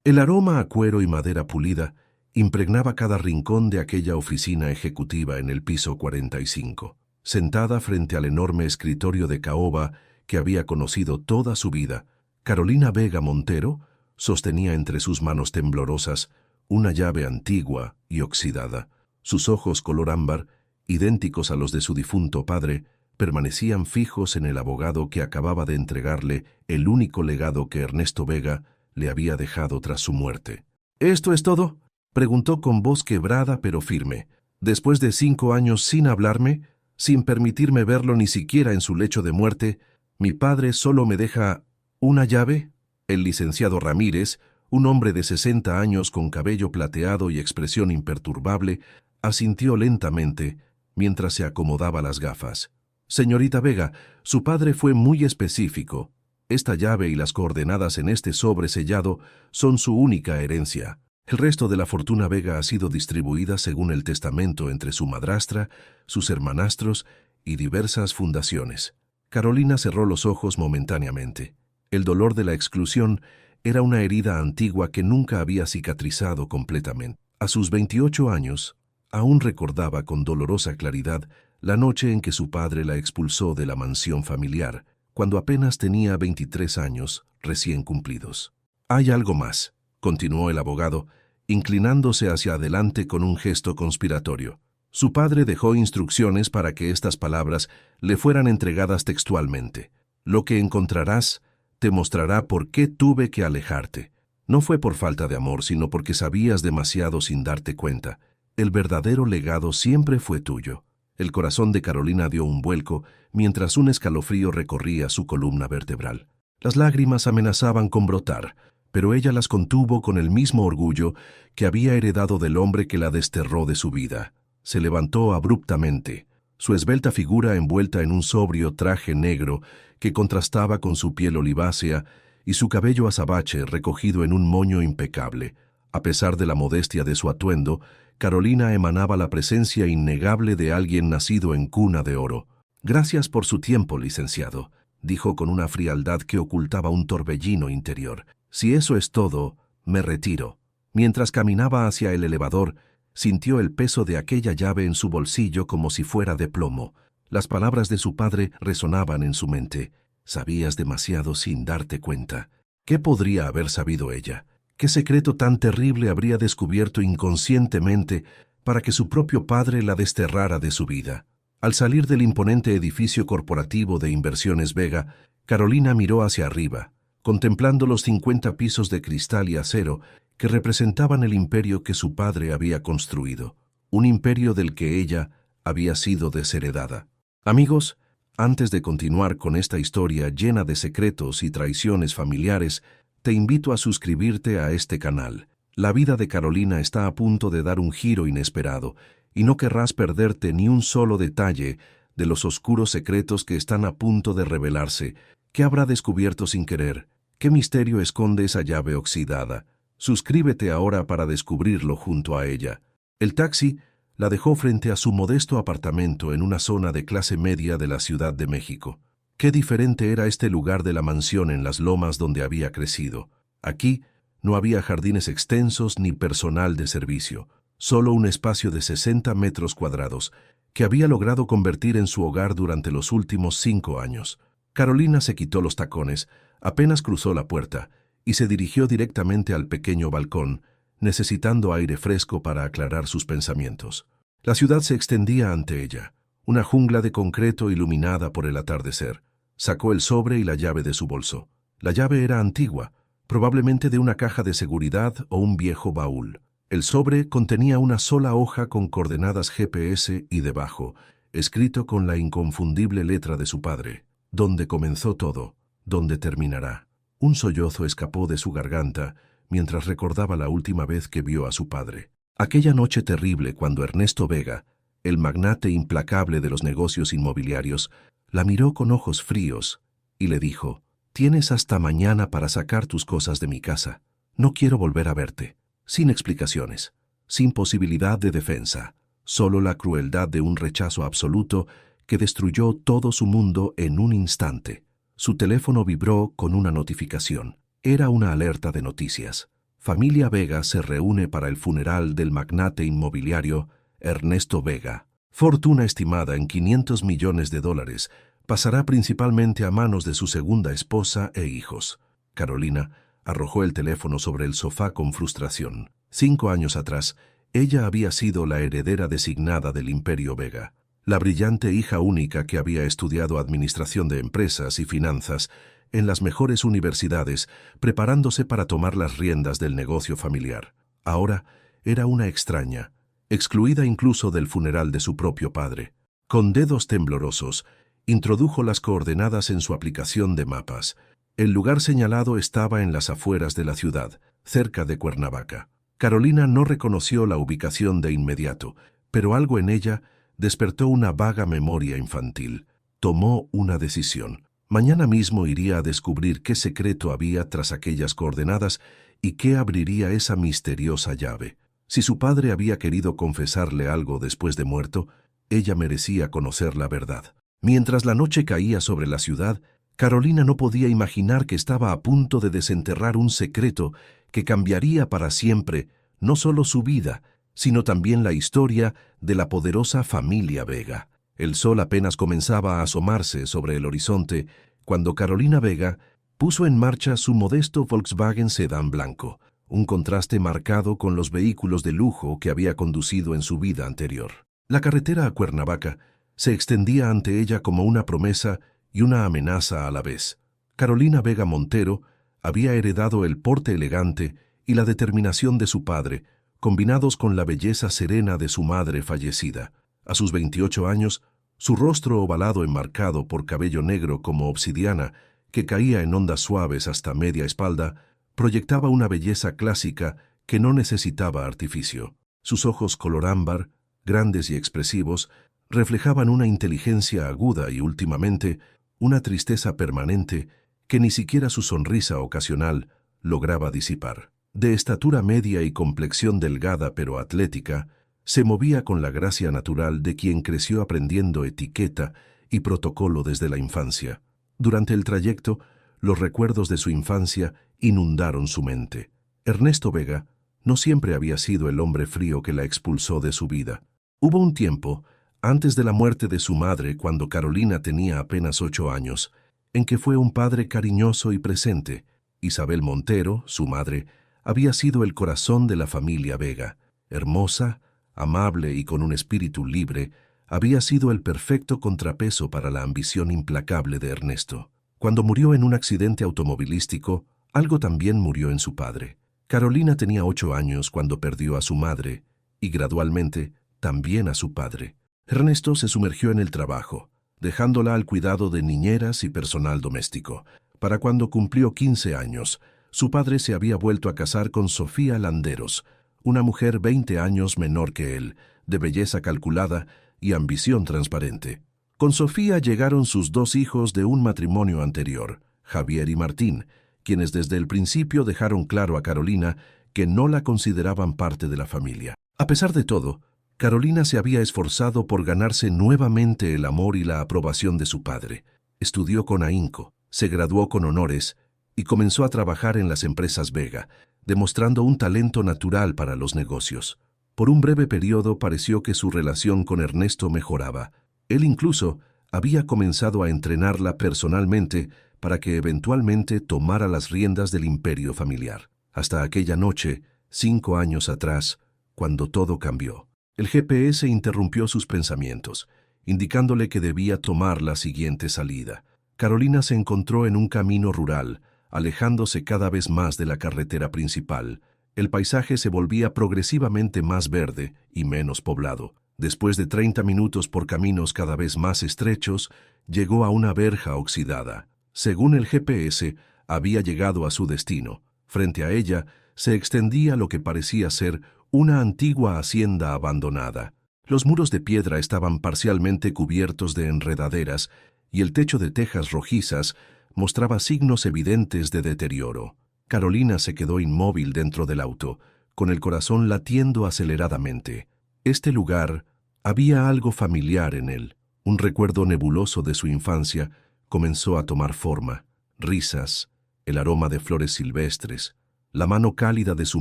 El aroma a cuero y madera pulida impregnaba cada rincón de aquella oficina ejecutiva en el piso 45. Sentada frente al enorme escritorio de caoba que había conocido toda su vida, Carolina Vega Montero sostenía entre sus manos temblorosas una llave antigua y oxidada. Sus ojos color ámbar, idénticos a los de su difunto padre, permanecían fijos en el abogado que acababa de entregarle el único legado que Ernesto Vega le había dejado tras su muerte. ¿Esto es todo?, preguntó con voz quebrada pero firme. Después de 5 años sin hablarme, sin permitirme verlo ni siquiera en su lecho de muerte, ¿mi padre solo me deja una llave? El licenciado Ramírez, un hombre de 60 años con cabello plateado y expresión imperturbable, asintió lentamente mientras se acomodaba las gafas. Señorita Vega, su padre fue muy específico. Esta llave y las coordenadas en este sobre sellado son su única herencia. El resto de la fortuna Vega ha sido distribuida según el testamento entre su madrastra, sus hermanastros y diversas fundaciones. Carolina cerró los ojos momentáneamente. El dolor de la exclusión era una herida antigua que nunca había cicatrizado completamente. A sus 28 años, aún recordaba con dolorosa claridad la noche en que su padre la expulsó de la mansión familiar, cuando apenas tenía 23 años recién cumplidos. «Hay algo más», continuó el abogado, inclinándose hacia adelante con un gesto conspiratorio. Su padre dejó instrucciones para que estas palabras le fueran entregadas textualmente. «Lo que encontrarás te mostrará por qué tuve que alejarte. No fue por falta de amor, sino porque sabías demasiado sin darte cuenta. El verdadero legado siempre fue tuyo». El corazón de Carolina dio un vuelco mientras un escalofrío recorría su columna vertebral. Las lágrimas amenazaban con brotar, pero ella las contuvo con el mismo orgullo que había heredado del hombre que la desterró de su vida. Se levantó abruptamente, su esbelta figura envuelta en un sobrio traje negro que contrastaba con su piel olivácea y su cabello azabache recogido en un moño impecable. A pesar de la modestia de su atuendo, Carolina emanaba la presencia innegable de alguien nacido en cuna de oro. «Gracias por su tiempo, licenciado», dijo con una frialdad que ocultaba un torbellino interior. «Si eso es todo, me retiro». Mientras caminaba hacia el elevador, sintió el peso de aquella llave en su bolsillo como si fuera de plomo. Las palabras de su padre resonaban en su mente. «Sabías demasiado sin darte cuenta». ¿Qué podría haber sabido ella? ¿Qué secreto tan terrible habría descubierto inconscientemente para que su propio padre la desterrara de su vida? Al salir del imponente edificio corporativo de Inversiones Vega, Carolina miró hacia arriba, contemplando los 50 pisos de cristal y acero que representaban el imperio que su padre había construido, un imperio del que ella había sido desheredada. Amigos, antes de continuar con esta historia llena de secretos y traiciones familiares, te invito a suscribirte a este canal. La vida de Carolina está a punto de dar un giro inesperado y no querrás perderte ni un solo detalle de los oscuros secretos que están a punto de revelarse. ¿Qué habrá descubierto sin querer? ¿Qué misterio esconde esa llave oxidada? Suscríbete ahora para descubrirlo junto a ella. El taxi la dejó frente a su modesto apartamento en una zona de clase media de la Ciudad de México. Qué diferente era este lugar de la mansión en las lomas donde había crecido. Aquí no había jardines extensos ni personal de servicio, solo un espacio de 60 metros cuadrados que había logrado convertir en su hogar durante los últimos 5 años. Carolina se quitó los tacones, apenas cruzó la puerta y se dirigió directamente al pequeño balcón, necesitando aire fresco para aclarar sus pensamientos. La ciudad se extendía ante ella, una jungla de concreto iluminada por el atardecer. Sacó el sobre y la llave de su bolso. La llave era antigua, probablemente de una caja de seguridad o un viejo baúl. El sobre contenía una sola hoja con coordenadas GPS y debajo, escrito con la inconfundible letra de su padre: «Donde comenzó todo, donde terminará». Un sollozo escapó de su garganta mientras recordaba la última vez que vio a su padre. Aquella noche terrible cuando Ernesto Vega, el magnate implacable de los negocios inmobiliarios, la miró con ojos fríos y le dijo: «Tienes hasta mañana para sacar tus cosas de mi casa. No quiero volver a verte». Sin explicaciones, sin posibilidad de defensa, solo la crueldad de un rechazo absoluto que destruyó todo su mundo en un instante. Su teléfono vibró con una notificación. Era una alerta de noticias. familia Vega se reúne para el funeral del magnate inmobiliario Ernesto Vega. Fortuna estimada en $500 millones pasará principalmente a manos de su segunda esposa e hijos. Carolina arrojó el teléfono sobre el sofá con frustración. 5 años atrás, ella había sido la heredera designada del Imperio Vega, la brillante hija única que había estudiado administración de empresas y finanzas en las mejores universidades, preparándose para tomar las riendas del negocio familiar. Ahora era una extraña, excluida incluso del funeral de su propio padre. Con dedos temblorosos, introdujo las coordenadas en su aplicación de mapas. El lugar señalado estaba en las afueras de la ciudad, cerca de Cuernavaca. Carolina no reconoció la ubicación de inmediato, pero algo en ella despertó una vaga memoria infantil. Tomó una decisión. Mañana mismo iría a descubrir qué secreto había tras aquellas coordenadas y qué abriría esa misteriosa llave. Si su padre había querido confesarle algo después de muerto, ella merecía conocer la verdad. Mientras la noche caía sobre la ciudad, Carolina no podía imaginar que estaba a punto de desenterrar un secreto que cambiaría para siempre no solo su vida, sino también la historia de la poderosa familia Vega. El sol apenas comenzaba a asomarse sobre el horizonte cuando Carolina Vega puso en marcha su modesto Volkswagen Sedán blanco, un contraste marcado con los vehículos de lujo que había conducido en su vida anterior. La carretera a Cuernavaca se extendía ante ella como una promesa y una amenaza a la vez. Carolina Vega Montero había heredado el porte elegante y la determinación de su padre, combinados con la belleza serena de su madre fallecida. A sus 28 años, su rostro ovalado enmarcado por cabello negro como obsidiana, que caía en ondas suaves hasta media espalda, proyectaba una belleza clásica que no necesitaba artificio. Sus ojos color ámbar, grandes y expresivos, reflejaban una inteligencia aguda y, últimamente, una tristeza permanente que ni siquiera su sonrisa ocasional lograba disipar. De estatura media y complexión delgada pero atlética, se movía con la gracia natural de quien creció aprendiendo etiqueta y protocolo desde la infancia. Durante el trayecto, los recuerdos de su infancia inundaron su mente. Ernesto Vega no siempre había sido el hombre frío que la expulsó de su vida. Hubo un tiempo, antes de la muerte de su madre, cuando Carolina tenía apenas 8 años, en que fue un padre cariñoso y presente. Isabel Montero, su madre, había sido el corazón de la familia Vega. Hermosa, amable y con un espíritu libre, había sido el perfecto contrapeso para la ambición implacable de Ernesto. Cuando murió en un accidente automovilístico, algo también murió en su padre. Carolina tenía 8 años cuando perdió a su madre, y gradualmente también a su padre. Ernesto se sumergió en el trabajo, dejándola al cuidado de niñeras y personal doméstico. Para cuando cumplió 15 años, su padre se había vuelto a casar con Sofía Landeros, una mujer 20 años menor que él, de belleza calculada y ambición transparente. Con Sofía llegaron sus 2 hijos de un matrimonio anterior, Javier y Martín, quienes desde el principio dejaron claro a Carolina que no la consideraban parte de la familia. A pesar de todo, Carolina se había esforzado por ganarse nuevamente el amor y la aprobación de su padre. Estudió con ahínco, se graduó con honores y comenzó a trabajar en las empresas Vega, demostrando un talento natural para los negocios. Por un breve periodo pareció que su relación con Ernesto mejoraba. Él incluso había comenzado a entrenarla personalmente para que eventualmente tomara las riendas del imperio familiar. Hasta aquella noche, 5 años atrás, cuando todo cambió. El GPS interrumpió sus pensamientos, indicándole que debía tomar la siguiente salida. Carolina se encontró en un camino rural, alejándose cada vez más de la carretera principal. El paisaje se volvía progresivamente más verde y menos poblado. Después de 30 minutos por caminos cada vez más estrechos, llegó a una verja oxidada. Según el GPS, había llegado a su destino. Frente a ella se extendía lo que parecía ser una antigua hacienda abandonada. Los muros de piedra estaban parcialmente cubiertos de enredaderas y el techo de tejas rojizas mostraba signos evidentes de deterioro. Carolina se quedó inmóvil dentro del auto, con el corazón latiendo aceleradamente. Este lugar, había algo familiar en él. Un recuerdo nebuloso de su infancia comenzó a tomar forma. Risas, el aroma de flores silvestres, la mano cálida de su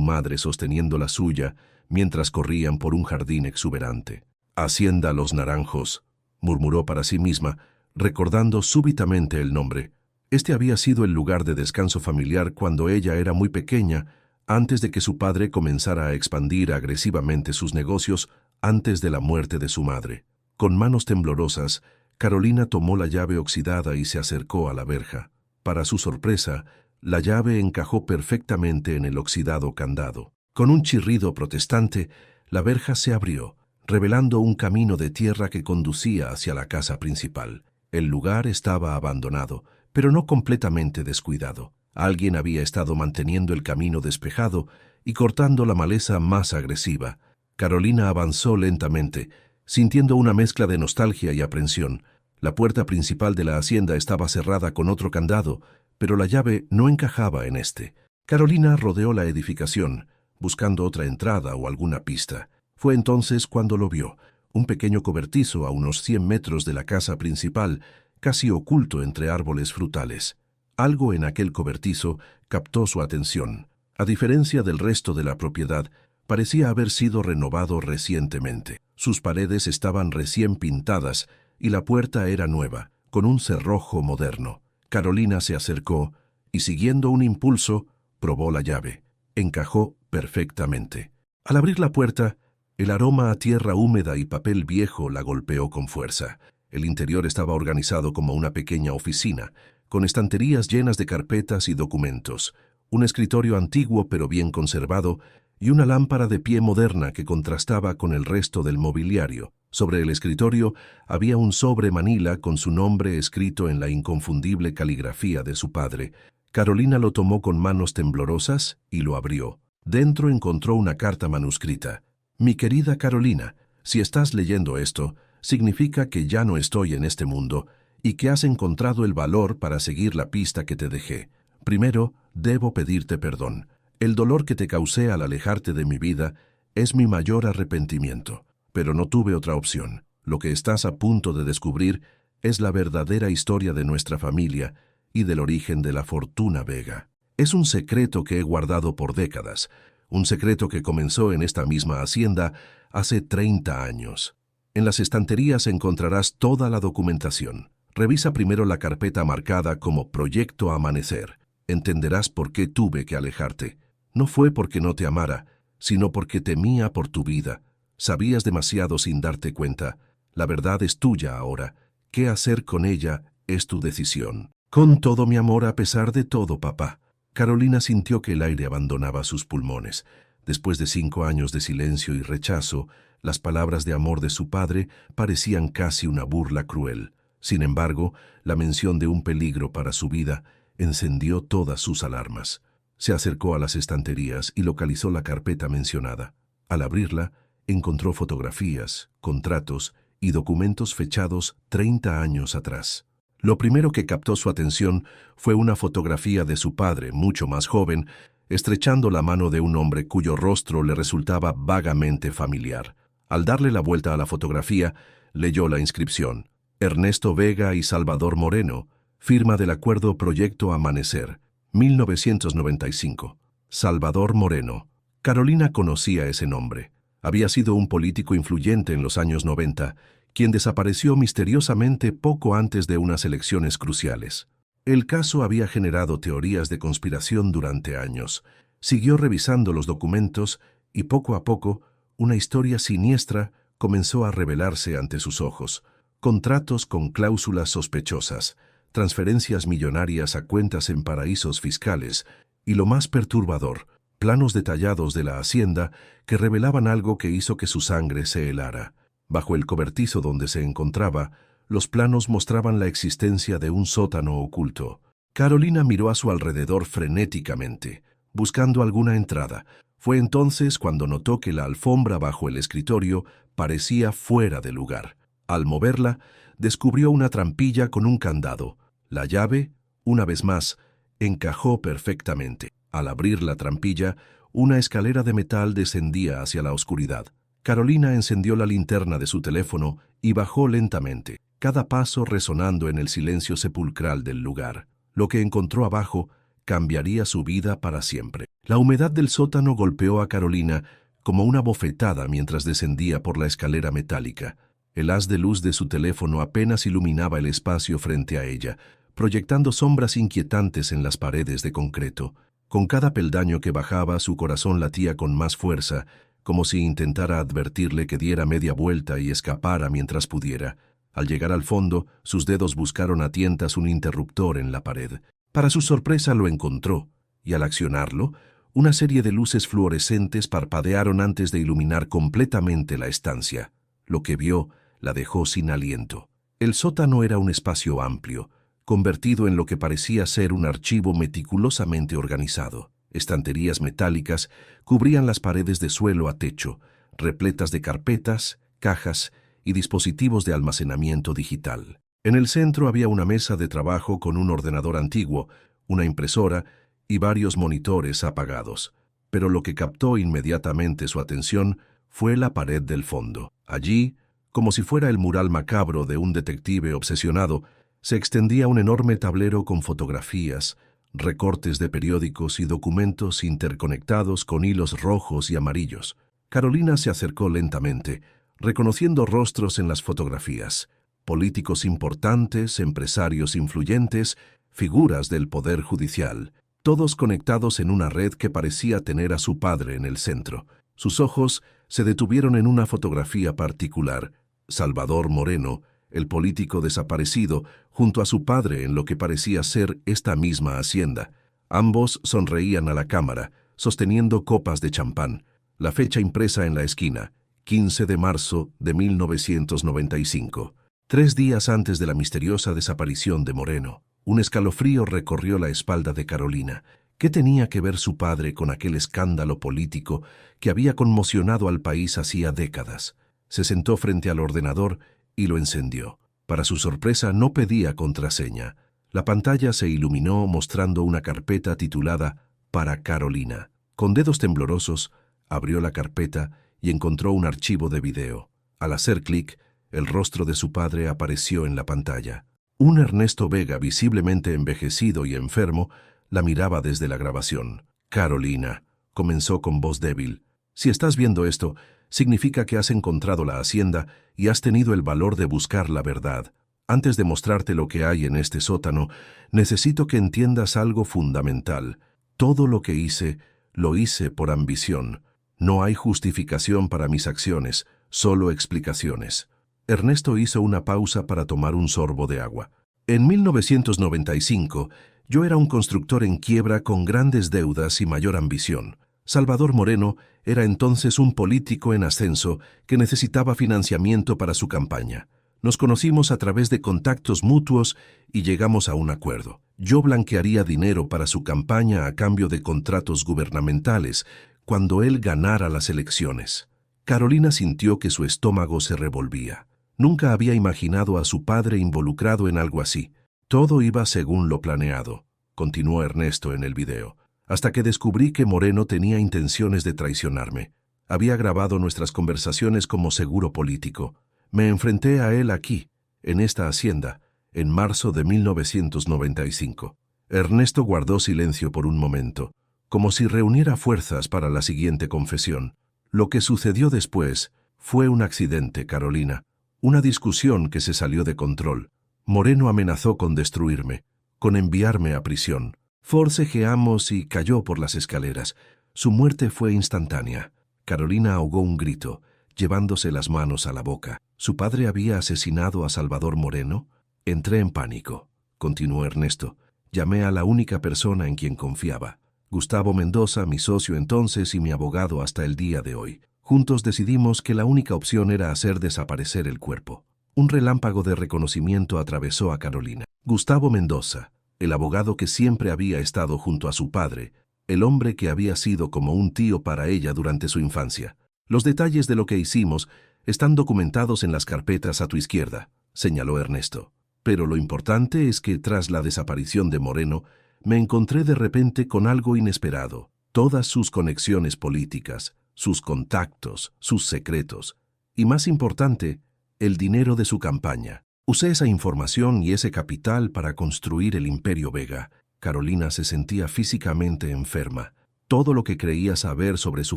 madre sosteniendo la suya mientras corrían por un jardín exuberante. «Hacienda Los Naranjos», murmuró para sí misma, recordando súbitamente el nombre. Este había sido el lugar de descanso familiar cuando ella era muy pequeña, antes de que su padre comenzara a expandir agresivamente sus negocios antes de la muerte de su madre. Con manos temblorosas, Carolina tomó la llave oxidada y se acercó a la verja. Para su sorpresa, la llave encajó perfectamente en el oxidado candado. Con un chirrido protestante, la verja se abrió, revelando un camino de tierra que conducía hacia la casa principal. El lugar estaba abandonado, pero no completamente descuidado. Alguien había estado manteniendo el camino despejado y cortando la maleza más agresiva. Carolina avanzó lentamente, sintiendo una mezcla de nostalgia y aprensión. La puerta principal de la hacienda estaba cerrada con otro candado, pero la llave no encajaba en este. Carolina rodeó la edificación, buscando otra entrada o alguna pista. Fue entonces cuando lo vio, un pequeño cobertizo a unos 100 metros de la casa principal, casi oculto entre árboles frutales. Algo en aquel cobertizo captó su atención. A diferencia del resto de la propiedad, parecía haber sido renovado recientemente. Sus paredes estaban recién pintadas y la puerta era nueva, con un cerrojo moderno. Carolina se acercó y, siguiendo un impulso, probó la llave. Encajó perfectamente. Al abrir la puerta, el aroma a tierra húmeda y papel viejo la golpeó con fuerza. El interior estaba organizado como una pequeña oficina, con estanterías llenas de carpetas y documentos, un escritorio antiguo pero bien conservado y una lámpara de pie moderna que contrastaba con el resto del mobiliario. Sobre el escritorio había un sobre manila con su nombre escrito en la inconfundible caligrafía de su padre. Carolina lo tomó con manos temblorosas y lo abrió. Dentro encontró una carta manuscrita. «Mi querida Carolina, si estás leyendo esto, significa que ya no estoy en este mundo y que has encontrado el valor para seguir la pista que te dejé. Primero, debo pedirte perdón. El dolor que te causé al alejarte de mi vida es mi mayor arrepentimiento, pero no tuve otra opción. Lo que estás a punto de descubrir es la verdadera historia de nuestra familia y del origen de la fortuna Vega. Es un secreto que he guardado por décadas, un secreto que comenzó en esta misma hacienda hace 30 años. En las estanterías encontrarás toda la documentación. Revisa primero la carpeta marcada como Proyecto Amanecer. Entenderás por qué tuve que alejarte. No fue porque no te amara, sino porque temía por tu vida. Sabías demasiado sin darte cuenta. La verdad es tuya ahora. ¿Qué hacer con ella es tu decisión? Con todo mi amor a pesar de todo, papá». Carolina sintió que el aire abandonaba sus pulmones. Después de 5 años de silencio y rechazo, las palabras de amor de su padre parecían casi una burla cruel. Sin embargo, la mención de un peligro para su vida encendió todas sus alarmas. Se acercó a las estanterías y localizó la carpeta mencionada. Al abrirla, encontró fotografías, contratos y documentos fechados 30 años atrás. Lo primero que captó su atención fue una fotografía de su padre, mucho más joven, estrechando la mano de un hombre cuyo rostro le resultaba vagamente familiar. Al darle la vuelta a la fotografía, leyó la inscripción: Ernesto Vega y Salvador Moreno, firma del acuerdo Proyecto Amanecer, 1995. Salvador Moreno. Carolina conocía ese nombre. Había sido un político influyente en los años 90, quien desapareció misteriosamente poco antes de unas elecciones cruciales. El caso había generado teorías de conspiración durante años. Siguió revisando los documentos y poco a poco una historia siniestra comenzó a revelarse ante sus ojos. Contratos con cláusulas sospechosas, transferencias millonarias a cuentas en paraísos fiscales y, lo más perturbador, planos detallados de la hacienda que revelaban algo que hizo que su sangre se helara. Bajo el cobertizo donde se encontraba, los planos mostraban la existencia de un sótano oculto. Carolina miró a su alrededor frenéticamente, buscando alguna entrada. Fue entonces cuando notó que la alfombra bajo el escritorio parecía fuera de lugar. Al moverla, descubrió una trampilla con un candado. La llave, una vez más, encajó perfectamente. Al abrir la trampilla, una escalera de metal descendía hacia la oscuridad. Carolina encendió la linterna de su teléfono y bajó lentamente, cada paso resonando en el silencio sepulcral del lugar. Lo que encontró abajo cambiaría su vida para siempre. La humedad del sótano golpeó a Carolina como una bofetada mientras descendía por la escalera metálica. El haz de luz de su teléfono apenas iluminaba el espacio frente a ella, proyectando sombras inquietantes en las paredes de concreto. Con cada peldaño que bajaba, su corazón latía con más fuerza, como si intentara advertirle que diera media vuelta y escapara mientras pudiera. Al llegar al fondo, sus dedos buscaron a tientas un interruptor en la pared. Para su sorpresa lo encontró, y al accionarlo, una serie de luces fluorescentes parpadearon antes de iluminar completamente la estancia. Lo que vio la dejó sin aliento. El sótano era un espacio amplio, convertido en lo que parecía ser un archivo meticulosamente organizado. Estanterías metálicas cubrían las paredes de suelo a techo, repletas de carpetas, cajas y dispositivos de almacenamiento digital. En el centro había una mesa de trabajo con un ordenador antiguo, una impresora y varios monitores apagados. Pero lo que captó inmediatamente su atención fue la pared del fondo. Allí, como si fuera el mural macabro de un detective obsesionado, se extendía un enorme tablero con fotografías, recortes de periódicos y documentos interconectados con hilos rojos y amarillos. Carolina se acercó lentamente, reconociendo rostros en las fotografías: políticos importantes, empresarios influyentes, figuras del poder judicial, todos conectados en una red que parecía tener a su padre en el centro. Sus ojos se detuvieron en una fotografía particular: Salvador Moreno, el político desaparecido, junto a su padre en lo que parecía ser esta misma hacienda. Ambos sonreían a la cámara, sosteniendo copas de champán. La fecha impresa en la esquina: 15 de marzo de 1995. 3 días antes de la misteriosa desaparición de Moreno. Un escalofrío recorrió la espalda de Carolina. ¿Qué tenía que ver su padre con aquel escándalo político que había conmocionado al país hacía décadas? Se sentó frente al ordenador y lo encendió. Para su sorpresa, no pedía contraseña. La pantalla se iluminó mostrando una carpeta titulada Para Carolina. Con dedos temblorosos, abrió la carpeta y encontró un archivo de video. Al hacer clic, el rostro de su padre apareció en la pantalla. Un Ernesto Vega, visiblemente envejecido y enfermo, la miraba desde la grabación. «Carolina», comenzó con voz débil, «si estás viendo esto, significa que has encontrado la hacienda y has tenido el valor de buscar la verdad. Antes de mostrarte lo que hay en este sótano, necesito que entiendas algo fundamental. Todo lo que hice, lo hice por ambición. No hay justificación para mis acciones, solo explicaciones». Ernesto hizo una pausa para tomar un sorbo de agua. «En 1995, yo era un constructor en quiebra con grandes deudas y mayor ambición. Salvador Moreno era entonces un político en ascenso que necesitaba financiamiento para su campaña. Nos conocimos a través de contactos mutuos y llegamos a un acuerdo. Yo blanquearía dinero para su campaña a cambio de contratos gubernamentales cuando él ganara las elecciones». Carolina sintió que su estómago se revolvía. Nunca había imaginado a su padre involucrado en algo así. «Todo iba según lo planeado», continuó Ernesto en el video, «hasta que descubrí que Moreno tenía intenciones de traicionarme. Había grabado nuestras conversaciones como seguro político. Me enfrenté a él aquí, en esta hacienda, en marzo de 1995. Ernesto guardó silencio por un momento, como si reuniera fuerzas para la siguiente confesión. «Lo que sucedió después fue un accidente, Carolina. Una discusión que se salió de control. Moreno amenazó con destruirme, con enviarme a prisión. Forcejeamos y cayó por las escaleras. Su muerte fue instantánea». Carolina ahogó un grito, llevándose las manos a la boca. «¿Su padre había asesinado a Salvador Moreno?» «Entré en pánico», continuó Ernesto. «Llamé a la única persona en quien confiaba. Gustavo Mendoza, mi socio entonces y mi abogado hasta el día de hoy. Juntos decidimos que la única opción era hacer desaparecer el cuerpo». Un relámpago de reconocimiento atravesó a Carolina. Gustavo Mendoza, el abogado que siempre había estado junto a su padre, el hombre que había sido como un tío para ella durante su infancia. «Los detalles de lo que hicimos están documentados en las carpetas a tu izquierda», señaló Ernesto. «Pero lo importante es que tras la desaparición de Moreno, me encontré de repente con algo inesperado. Todas sus conexiones políticas, sus contactos, sus secretos. Y más importante, el dinero de su campaña. Usé esa información y ese capital para construir el Imperio Vega. Carolina se sentía físicamente enferma. Todo lo que creía saber sobre su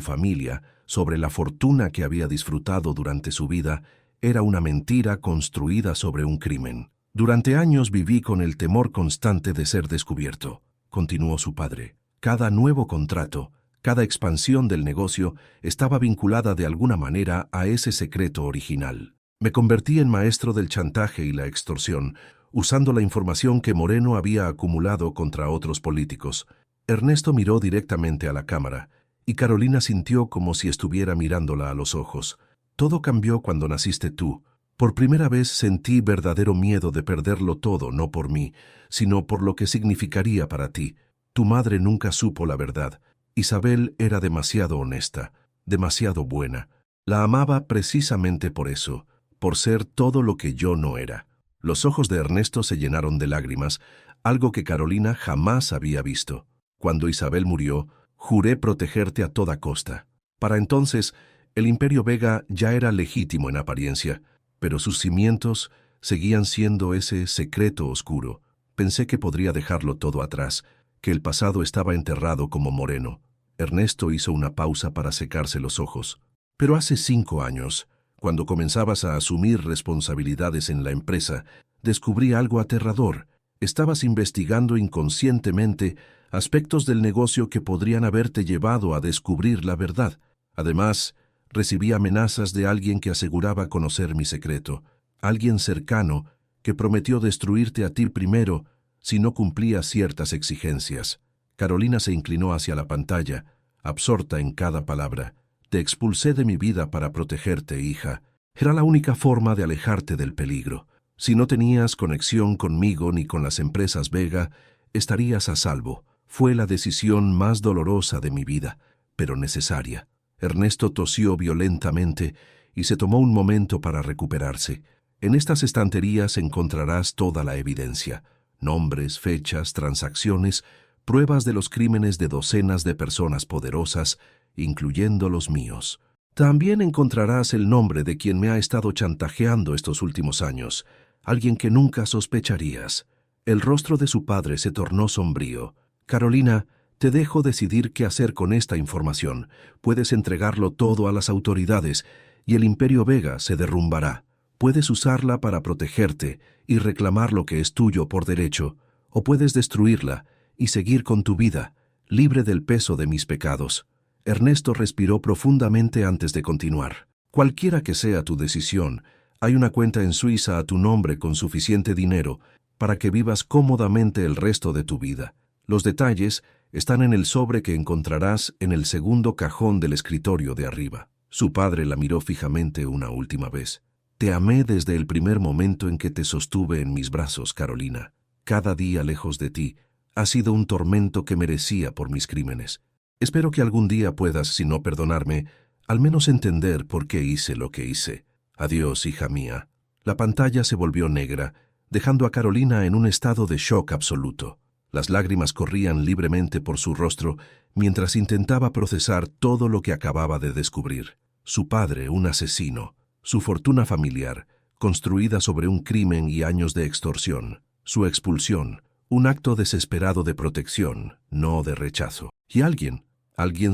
familia, sobre la fortuna que había disfrutado durante su vida, era una mentira construida sobre un crimen. Durante años viví con el temor constante de ser descubierto, continuó su padre. Cada nuevo contrato, cada expansión del negocio estaba vinculada de alguna manera a ese secreto original. Me convertí en maestro del chantaje y la extorsión, usando la información que Moreno había acumulado contra otros políticos. Ernesto miró directamente a la cámara, y Carolina sintió como si estuviera mirándola a los ojos. Todo cambió cuando naciste tú. Por primera vez sentí verdadero miedo de perderlo todo, no por mí, sino por lo que significaría para ti. Tu madre nunca supo la verdad. Isabel era demasiado honesta, demasiado buena. La amaba precisamente por eso, por ser todo lo que yo no era. Los ojos de Ernesto se llenaron de lágrimas, algo que Carolina jamás había visto. Cuando Isabel murió, juré protegerte a toda costa. Para entonces, el Imperio Vega ya era legítimo en apariencia, pero sus cimientos seguían siendo ese secreto oscuro. Pensé que podría dejarlo todo atrás, que el pasado estaba enterrado como Moreno. Ernesto hizo una pausa para secarse los ojos. Pero hace 5 años, cuando comenzabas a asumir responsabilidades en la empresa, descubrí algo aterrador. Estabas investigando inconscientemente aspectos del negocio que podrían haberte llevado a descubrir la verdad. Además, recibí amenazas de alguien que aseguraba conocer mi secreto, alguien cercano que prometió destruirte a ti primero si no cumplías ciertas exigencias. Carolina se inclinó hacia la pantalla, absorta en cada palabra. Te expulsé de mi vida para protegerte, hija. Era la única forma de alejarte del peligro. Si no tenías conexión conmigo ni con las empresas Vega, estarías a salvo. Fue la decisión más dolorosa de mi vida, pero necesaria. Ernesto tosió violentamente y se tomó un momento para recuperarse. En estas estanterías encontrarás toda la evidencia: nombres, fechas, transacciones, pruebas de los crímenes de docenas de personas poderosas, incluyendo los míos. También encontrarás el nombre de quien me ha estado chantajeando estos últimos años, alguien que nunca sospecharías. El rostro de su padre se tornó sombrío. Carolina, te dejo decidir qué hacer con esta información. Puedes entregarlo todo a las autoridades y el Imperio Vega se derrumbará. Puedes usarla para protegerte y reclamar lo que es tuyo por derecho, o puedes destruirla y seguir con tu vida, libre del peso de mis pecados. Ernesto respiró profundamente antes de continuar. Cualquiera que sea tu decisión, hay una cuenta en Suiza a tu nombre con suficiente dinero para que vivas cómodamente el resto de tu vida. Los detalles están en el sobre que encontrarás en el segundo cajón del escritorio de arriba. Su padre la miró fijamente una última vez. Te amé desde el primer momento en que te sostuve en mis brazos, Carolina. Cada día lejos de ti ha sido un tormento que merecía por mis crímenes. Espero que algún día puedas, si no perdonarme, al menos entender por qué hice lo que hice. Adiós, hija mía. La pantalla se volvió negra, dejando a Carolina en un estado de shock absoluto. Las lágrimas corrían libremente por su rostro mientras intentaba procesar todo lo que acababa de descubrir. Su padre, un asesino. Su fortuna familiar, construida sobre un crimen y años de extorsión. Su expulsión, un acto desesperado de protección, no de rechazo. Y alguien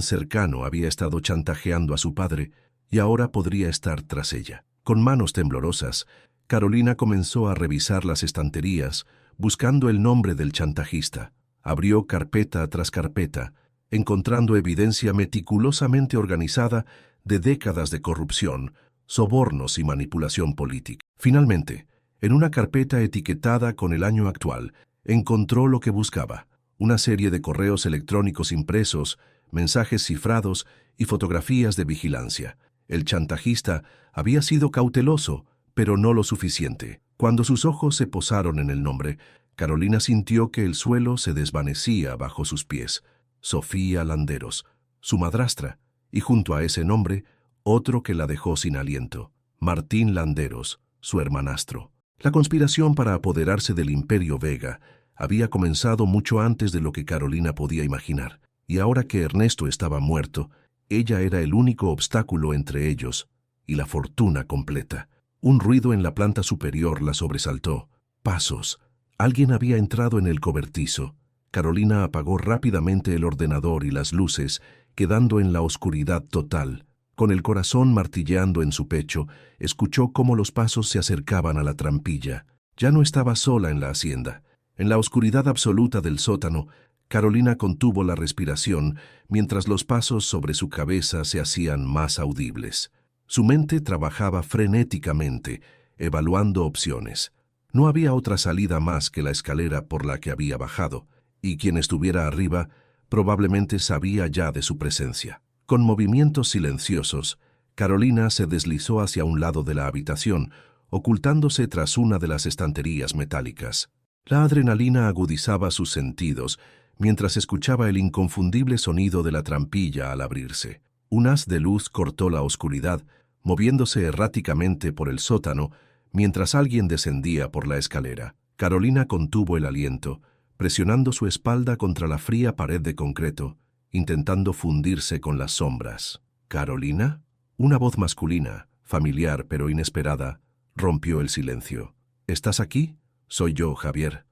cercano había estado chantajeando a su padre y ahora podría estar tras ella. Con manos temblorosas, Carolina comenzó a revisar las estanterías, buscando el nombre del chantajista. Abrió carpeta tras carpeta, encontrando evidencia meticulosamente organizada de décadas de corrupción, sobornos y manipulación política. Finalmente, en una carpeta etiquetada con el año actual, encontró lo que buscaba: una serie de correos electrónicos impresos, mensajes cifrados y fotografías de vigilancia. El chantajista había sido cauteloso, pero no lo suficiente. Cuando sus ojos se posaron en el nombre, Carolina sintió que el suelo se desvanecía bajo sus pies. Sofía Landeros, su madrastra, y junto a ese nombre, otro que la dejó sin aliento: Martín Landeros, su hermanastro. La conspiración para apoderarse del Imperio Vega había comenzado mucho antes de lo que Carolina podía imaginar, y ahora que Ernesto estaba muerto, ella era el único obstáculo entre ellos y la fortuna completa. Un ruido en la planta superior la sobresaltó. Pasos. Alguien había entrado en el cobertizo. Carolina apagó rápidamente el ordenador y las luces, quedando en la oscuridad total. Con el corazón martilleando en su pecho, escuchó cómo los pasos se acercaban a la trampilla. Ya no estaba sola en la hacienda. En la oscuridad absoluta del sótano, Carolina contuvo la respiración mientras los pasos sobre su cabeza se hacían más audibles. Su mente trabajaba frenéticamente, evaluando opciones. No había otra salida más que la escalera por la que había bajado, y quien estuviera arriba probablemente sabía ya de su presencia. Con movimientos silenciosos, Carolina se deslizó hacia un lado de la habitación, ocultándose tras una de las estanterías metálicas. La adrenalina agudizaba sus sentidos mientras escuchaba el inconfundible sonido de la trampilla al abrirse. Un haz de luz cortó la oscuridad, moviéndose erráticamente por el sótano mientras alguien descendía por la escalera. Carolina contuvo el aliento, presionando su espalda contra la fría pared de concreto, intentando fundirse con las sombras. ¿Carolina? Una voz masculina, familiar pero inesperada, rompió el silencio. ¿Estás aquí? Soy yo, Javier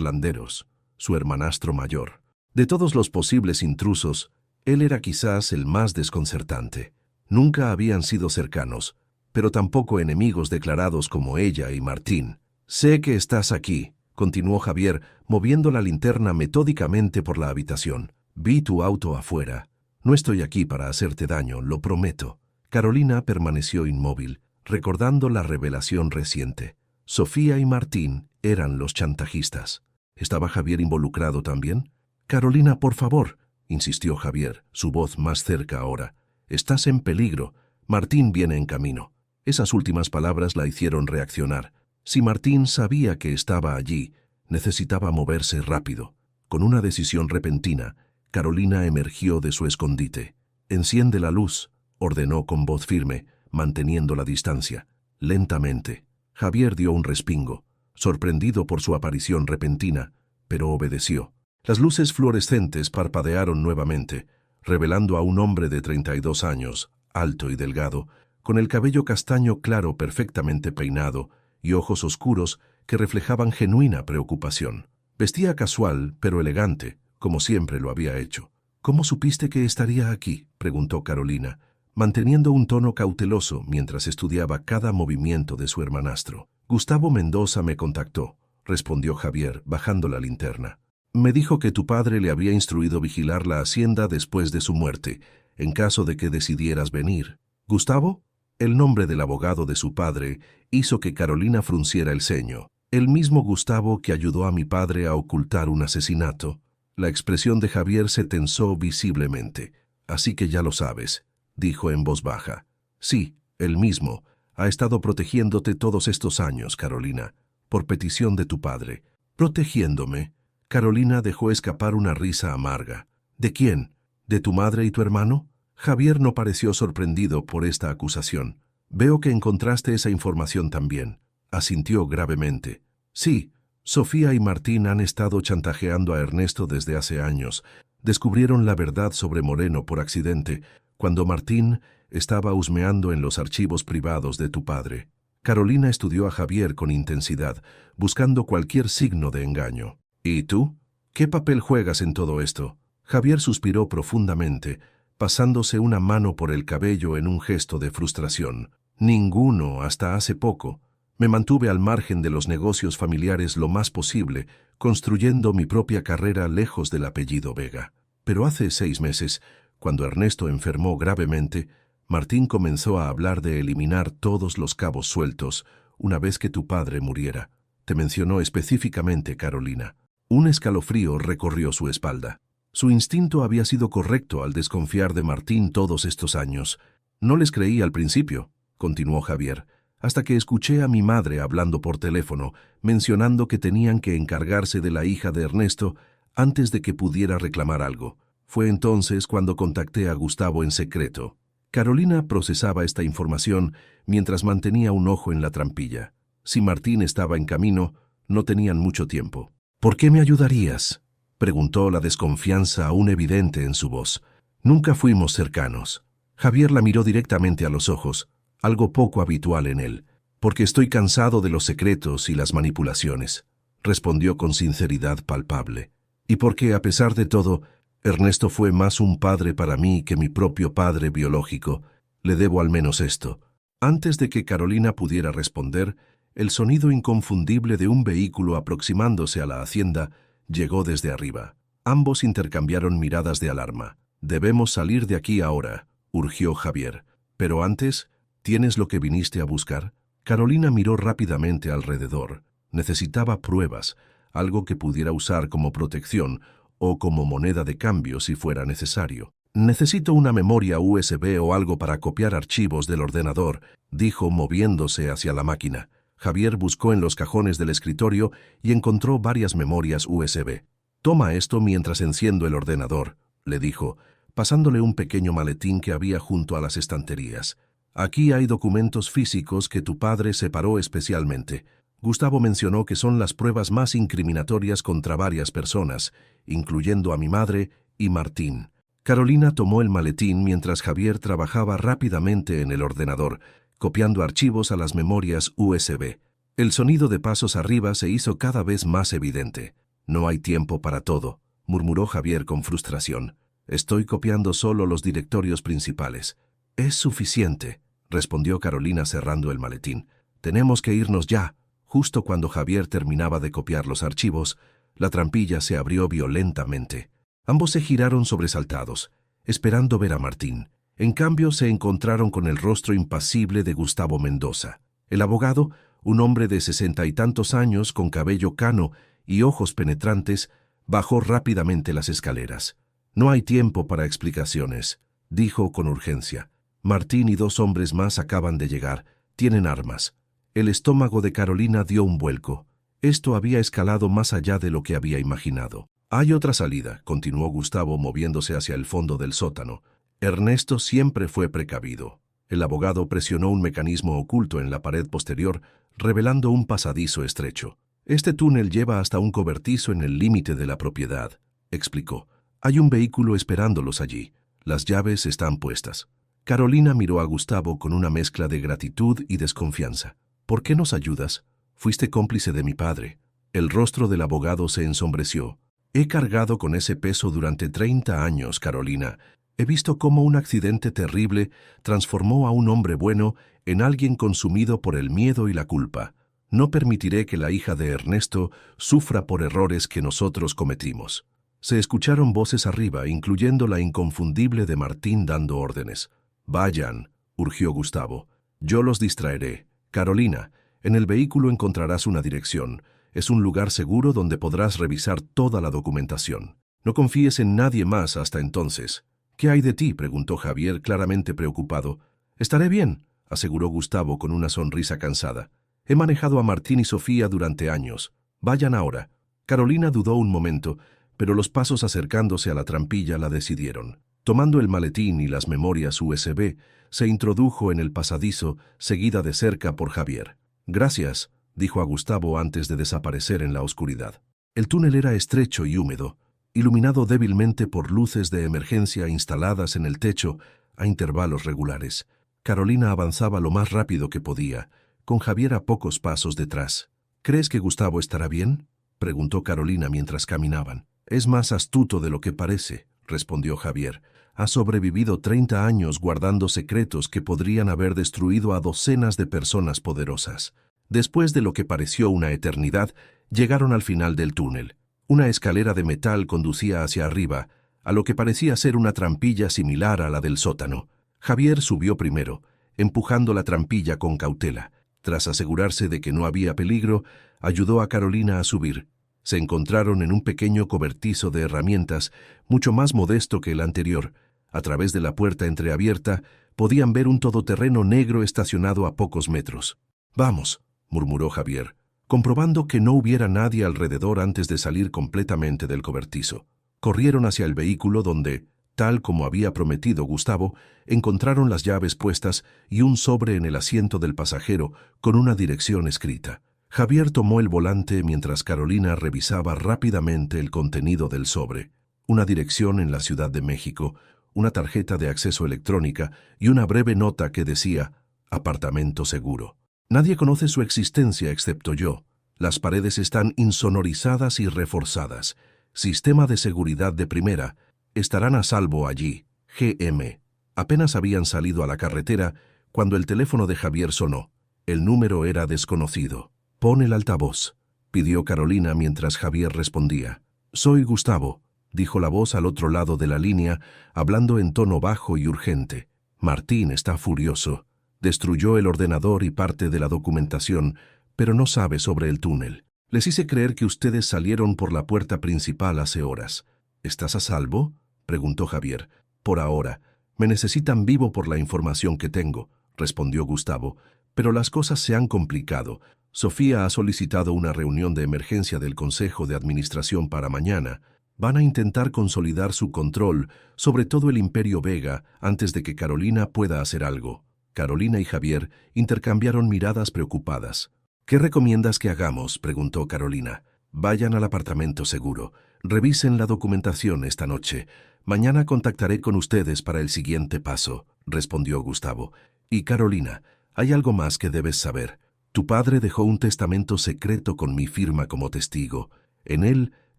Landeros, su hermanastro mayor. De todos los posibles intrusos, él era quizás el más desconcertante. Nunca habían sido cercanos, pero tampoco enemigos declarados como ella y Martín. Sé que estás aquí, continuó Javier, moviendo la linterna metódicamente por la habitación. Vi tu auto afuera. No estoy aquí para hacerte daño, lo prometo. Carolina permaneció inmóvil, recordando la revelación reciente. Sofía y Martín eran los chantajistas. ¿Estaba Javier involucrado también? Carolina, por favor, insistió Javier, su voz más cerca ahora. Estás en peligro. Martín viene en camino. Esas últimas palabras la hicieron reaccionar. Si Martín sabía que estaba allí, necesitaba moverse rápido. Con una decisión repentina, Carolina emergió de su escondite. «Enciende la luz», ordenó con voz firme, manteniendo la distancia. Lentamente. Javier dio un respingo, sorprendido por su aparición repentina, pero obedeció. Las luces fluorescentes parpadearon nuevamente, revelando a un hombre de 32 años, alto y delgado, con el cabello castaño claro perfectamente peinado y ojos oscuros que reflejaban genuina preocupación. Vestía casual, pero elegante, como siempre lo había hecho. «¿Cómo supiste que estaría aquí?», preguntó Carolina, manteniendo un tono cauteloso mientras estudiaba cada movimiento de su hermanastro. «Gustavo Mendoza me contactó», respondió Javier, bajando la linterna. «Me dijo que tu padre le había instruido vigilar la hacienda después de su muerte, en caso de que decidieras venir». «¿Gustavo?». El nombre del abogado de su padre hizo que Carolina frunciera el ceño. «El mismo Gustavo que ayudó a mi padre a ocultar un asesinato». La expresión de Javier se tensó visiblemente. «Así que ya lo sabes», dijo en voz baja. «Sí, él mismo. Ha estado protegiéndote todos estos años, Carolina, por petición de tu padre». «¿Protegiéndome?». Carolina dejó escapar una risa amarga. «¿De quién? ¿De tu madre y tu hermano?». Javier no pareció sorprendido por esta acusación. «Veo que encontraste esa información también», asintió gravemente. «Sí, Sofía y Martín han estado chantajeando a Ernesto desde hace años. Descubrieron la verdad sobre Moreno por accidente, cuando Martín estaba husmeando en los archivos privados de tu padre». Carolina estudió a Javier con intensidad, buscando cualquier signo de engaño. «¿Y tú? ¿Qué papel juegas en todo esto?». Javier suspiró profundamente, pasándose una mano por el cabello en un gesto de frustración. «Ninguno hasta hace poco. Me mantuve al margen de los negocios familiares lo más posible, construyendo mi propia carrera lejos del apellido Vega. Pero hace 6 meses, cuando Ernesto enfermó gravemente, Martín comenzó a hablar de eliminar todos los cabos sueltos una vez que tu padre muriera. Te mencionó específicamente, Carolina». Un escalofrío recorrió su espalda. Su instinto había sido correcto al desconfiar de Martín todos estos años. «No les creí al principio», continuó Javier, «hasta que escuché a mi madre hablando por teléfono, mencionando que tenían que encargarse de la hija de Ernesto antes de que pudiera reclamar algo. Fue entonces cuando contacté a Gustavo en secreto». Carolina procesaba esta información mientras mantenía un ojo en la trampilla. Si Martín estaba en camino, no tenían mucho tiempo. «¿Por qué me ayudarías?», preguntó, la desconfianza aún evidente en su voz. «Nunca fuimos cercanos». Javier la miró directamente a los ojos, algo poco habitual en él. «Porque estoy cansado de los secretos y las manipulaciones», respondió con sinceridad palpable. Y porque, a pesar de todo, Ernesto fue más un padre para mí que mi propio padre biológico, le debo al menos esto. Antes de que Carolina pudiera responder, el sonido inconfundible de un vehículo aproximándose a la hacienda llegó desde arriba. Ambos intercambiaron miradas de alarma. «Debemos salir de aquí ahora», urgió Javier. «Pero antes, ¿tienes lo que viniste a buscar?» Carolina miró rápidamente alrededor. Necesitaba pruebas, algo que pudiera usar como protección o como moneda de cambio si fuera necesario. «Necesito una memoria USB o algo para copiar archivos del ordenador», dijo moviéndose hacia la máquina. Javier buscó en los cajones del escritorio y encontró varias memorias USB. «Toma esto mientras enciendo el ordenador», le dijo, pasándole un pequeño maletín que había junto a las estanterías. «Aquí hay documentos físicos que tu padre separó especialmente. Gustavo mencionó que son las pruebas más incriminatorias contra varias personas, incluyendo a mi madre y Martín». Carolina tomó el maletín mientras Javier trabajaba rápidamente en el ordenador, copiando archivos a las memorias USB. El sonido de pasos arriba se hizo cada vez más evidente. «No hay tiempo para todo», murmuró Javier con frustración. «Estoy copiando solo los directorios principales». «Es suficiente», respondió Carolina cerrando el maletín. «Tenemos que irnos ya». Justo cuando Javier terminaba de copiar los archivos, la trampilla se abrió violentamente. Ambos se giraron sobresaltados, esperando ver a Martín. En cambio, se encontraron con el rostro impasible de Gustavo Mendoza. El abogado, un hombre de 60 y tantos años con cabello cano y ojos penetrantes, bajó rápidamente las escaleras. «No hay tiempo para explicaciones», dijo con urgencia. «Martín y 2 hombres más acaban de llegar. Tienen armas». El estómago de Carolina dio un vuelco. Esto había escalado más allá de lo que había imaginado. «Hay otra salida», continuó Gustavo moviéndose hacia el fondo del sótano. «Ernesto siempre fue precavido». El abogado presionó un mecanismo oculto en la pared posterior, revelando un pasadizo estrecho. «Este túnel lleva hasta un cobertizo en el límite de la propiedad», explicó. «Hay un vehículo esperándolos allí. Las llaves están puestas». Carolina miró a Gustavo con una mezcla de gratitud y desconfianza. «¿Por qué nos ayudas? Fuiste cómplice de mi padre». El rostro del abogado se ensombreció. «He cargado con ese peso durante 30 años, Carolina. He visto cómo un accidente terrible transformó a un hombre bueno en alguien consumido por el miedo y la culpa. No permitiré que la hija de Ernesto sufra por errores que nosotros cometimos». Se escucharon voces arriba, incluyendo la inconfundible de Martín dando órdenes. «Vayan», urgió Gustavo. «Yo los distraeré. Carolina, en el vehículo encontrarás una dirección. Es un lugar seguro donde podrás revisar toda la documentación. No confíes en nadie más hasta entonces». «¿Qué hay de ti?», preguntó Javier, claramente preocupado. «Estaré bien», aseguró Gustavo con una sonrisa cansada. «He manejado a Martín y Sofía durante años. Vayan ahora». Carolina dudó un momento, pero los pasos acercándose a la trampilla la decidieron. Tomando el maletín y las memorias USB, se introdujo en el pasadizo, seguida de cerca por Javier. «Gracias», dijo a Gustavo antes de desaparecer en la oscuridad. El túnel era estrecho y húmedo, iluminado débilmente por luces de emergencia instaladas en el techo a intervalos regulares. Carolina avanzaba lo más rápido que podía, con Javier a pocos pasos detrás. «¿Crees que Gustavo estará bien?», preguntó Carolina mientras caminaban. «Es más astuto de lo que parece», respondió Javier. «Ha sobrevivido 30 años guardando secretos que podrían haber destruido a docenas de personas poderosas». Después de lo que pareció una eternidad, llegaron al final del túnel. Una escalera de metal conducía hacia arriba, a lo que parecía ser una trampilla similar a la del sótano. Javier subió primero, empujando la trampilla con cautela. Tras asegurarse de que no había peligro, ayudó a Carolina a subir. Se encontraron en un pequeño cobertizo de herramientas, mucho más modesto que el anterior. A través de la puerta entreabierta, podían ver un todoterreno negro estacionado a pocos metros. «Vamos», murmuró Javier, comprobando que no hubiera nadie alrededor antes de salir completamente del cobertizo. Corrieron hacia el vehículo donde, tal como había prometido Gustavo, encontraron las llaves puestas y un sobre en el asiento del pasajero con una dirección escrita. Javier tomó el volante mientras Carolina revisaba rápidamente el contenido del sobre. Una dirección en la Ciudad de México, una tarjeta de acceso electrónica y una breve nota que decía «Apartamento seguro». Nadie conoce su existencia excepto yo. Las paredes están insonorizadas y reforzadas. Sistema de seguridad de primera. Estarán a salvo allí. GM. Apenas habían salido a la carretera cuando el teléfono de Javier sonó. El número era desconocido. «Pon el altavoz», pidió Carolina mientras Javier respondía. «Soy Gustavo», dijo la voz al otro lado de la línea, hablando en tono bajo y urgente. «Martín está furioso. Destruyó el ordenador y parte de la documentación, pero no sabe sobre el túnel. Les hice creer que ustedes salieron por la puerta principal hace horas». «¿Estás a salvo?», preguntó Javier. «Por ahora. Me necesitan vivo por la información que tengo», respondió Gustavo. «Pero las cosas se han complicado. Sofía ha solicitado una reunión de emergencia del Consejo de Administración para mañana. Van a intentar consolidar su control sobre todo el Imperio Vega antes de que Carolina pueda hacer algo». Carolina y Javier intercambiaron miradas preocupadas. «¿Qué recomiendas que hagamos?», preguntó Carolina. «Vayan al apartamento seguro. Revisen la documentación esta noche. Mañana contactaré con ustedes para el siguiente paso», respondió Gustavo. «Y Carolina, hay algo más que debes saber. Tu padre dejó un testamento secreto con mi firma como testigo. En él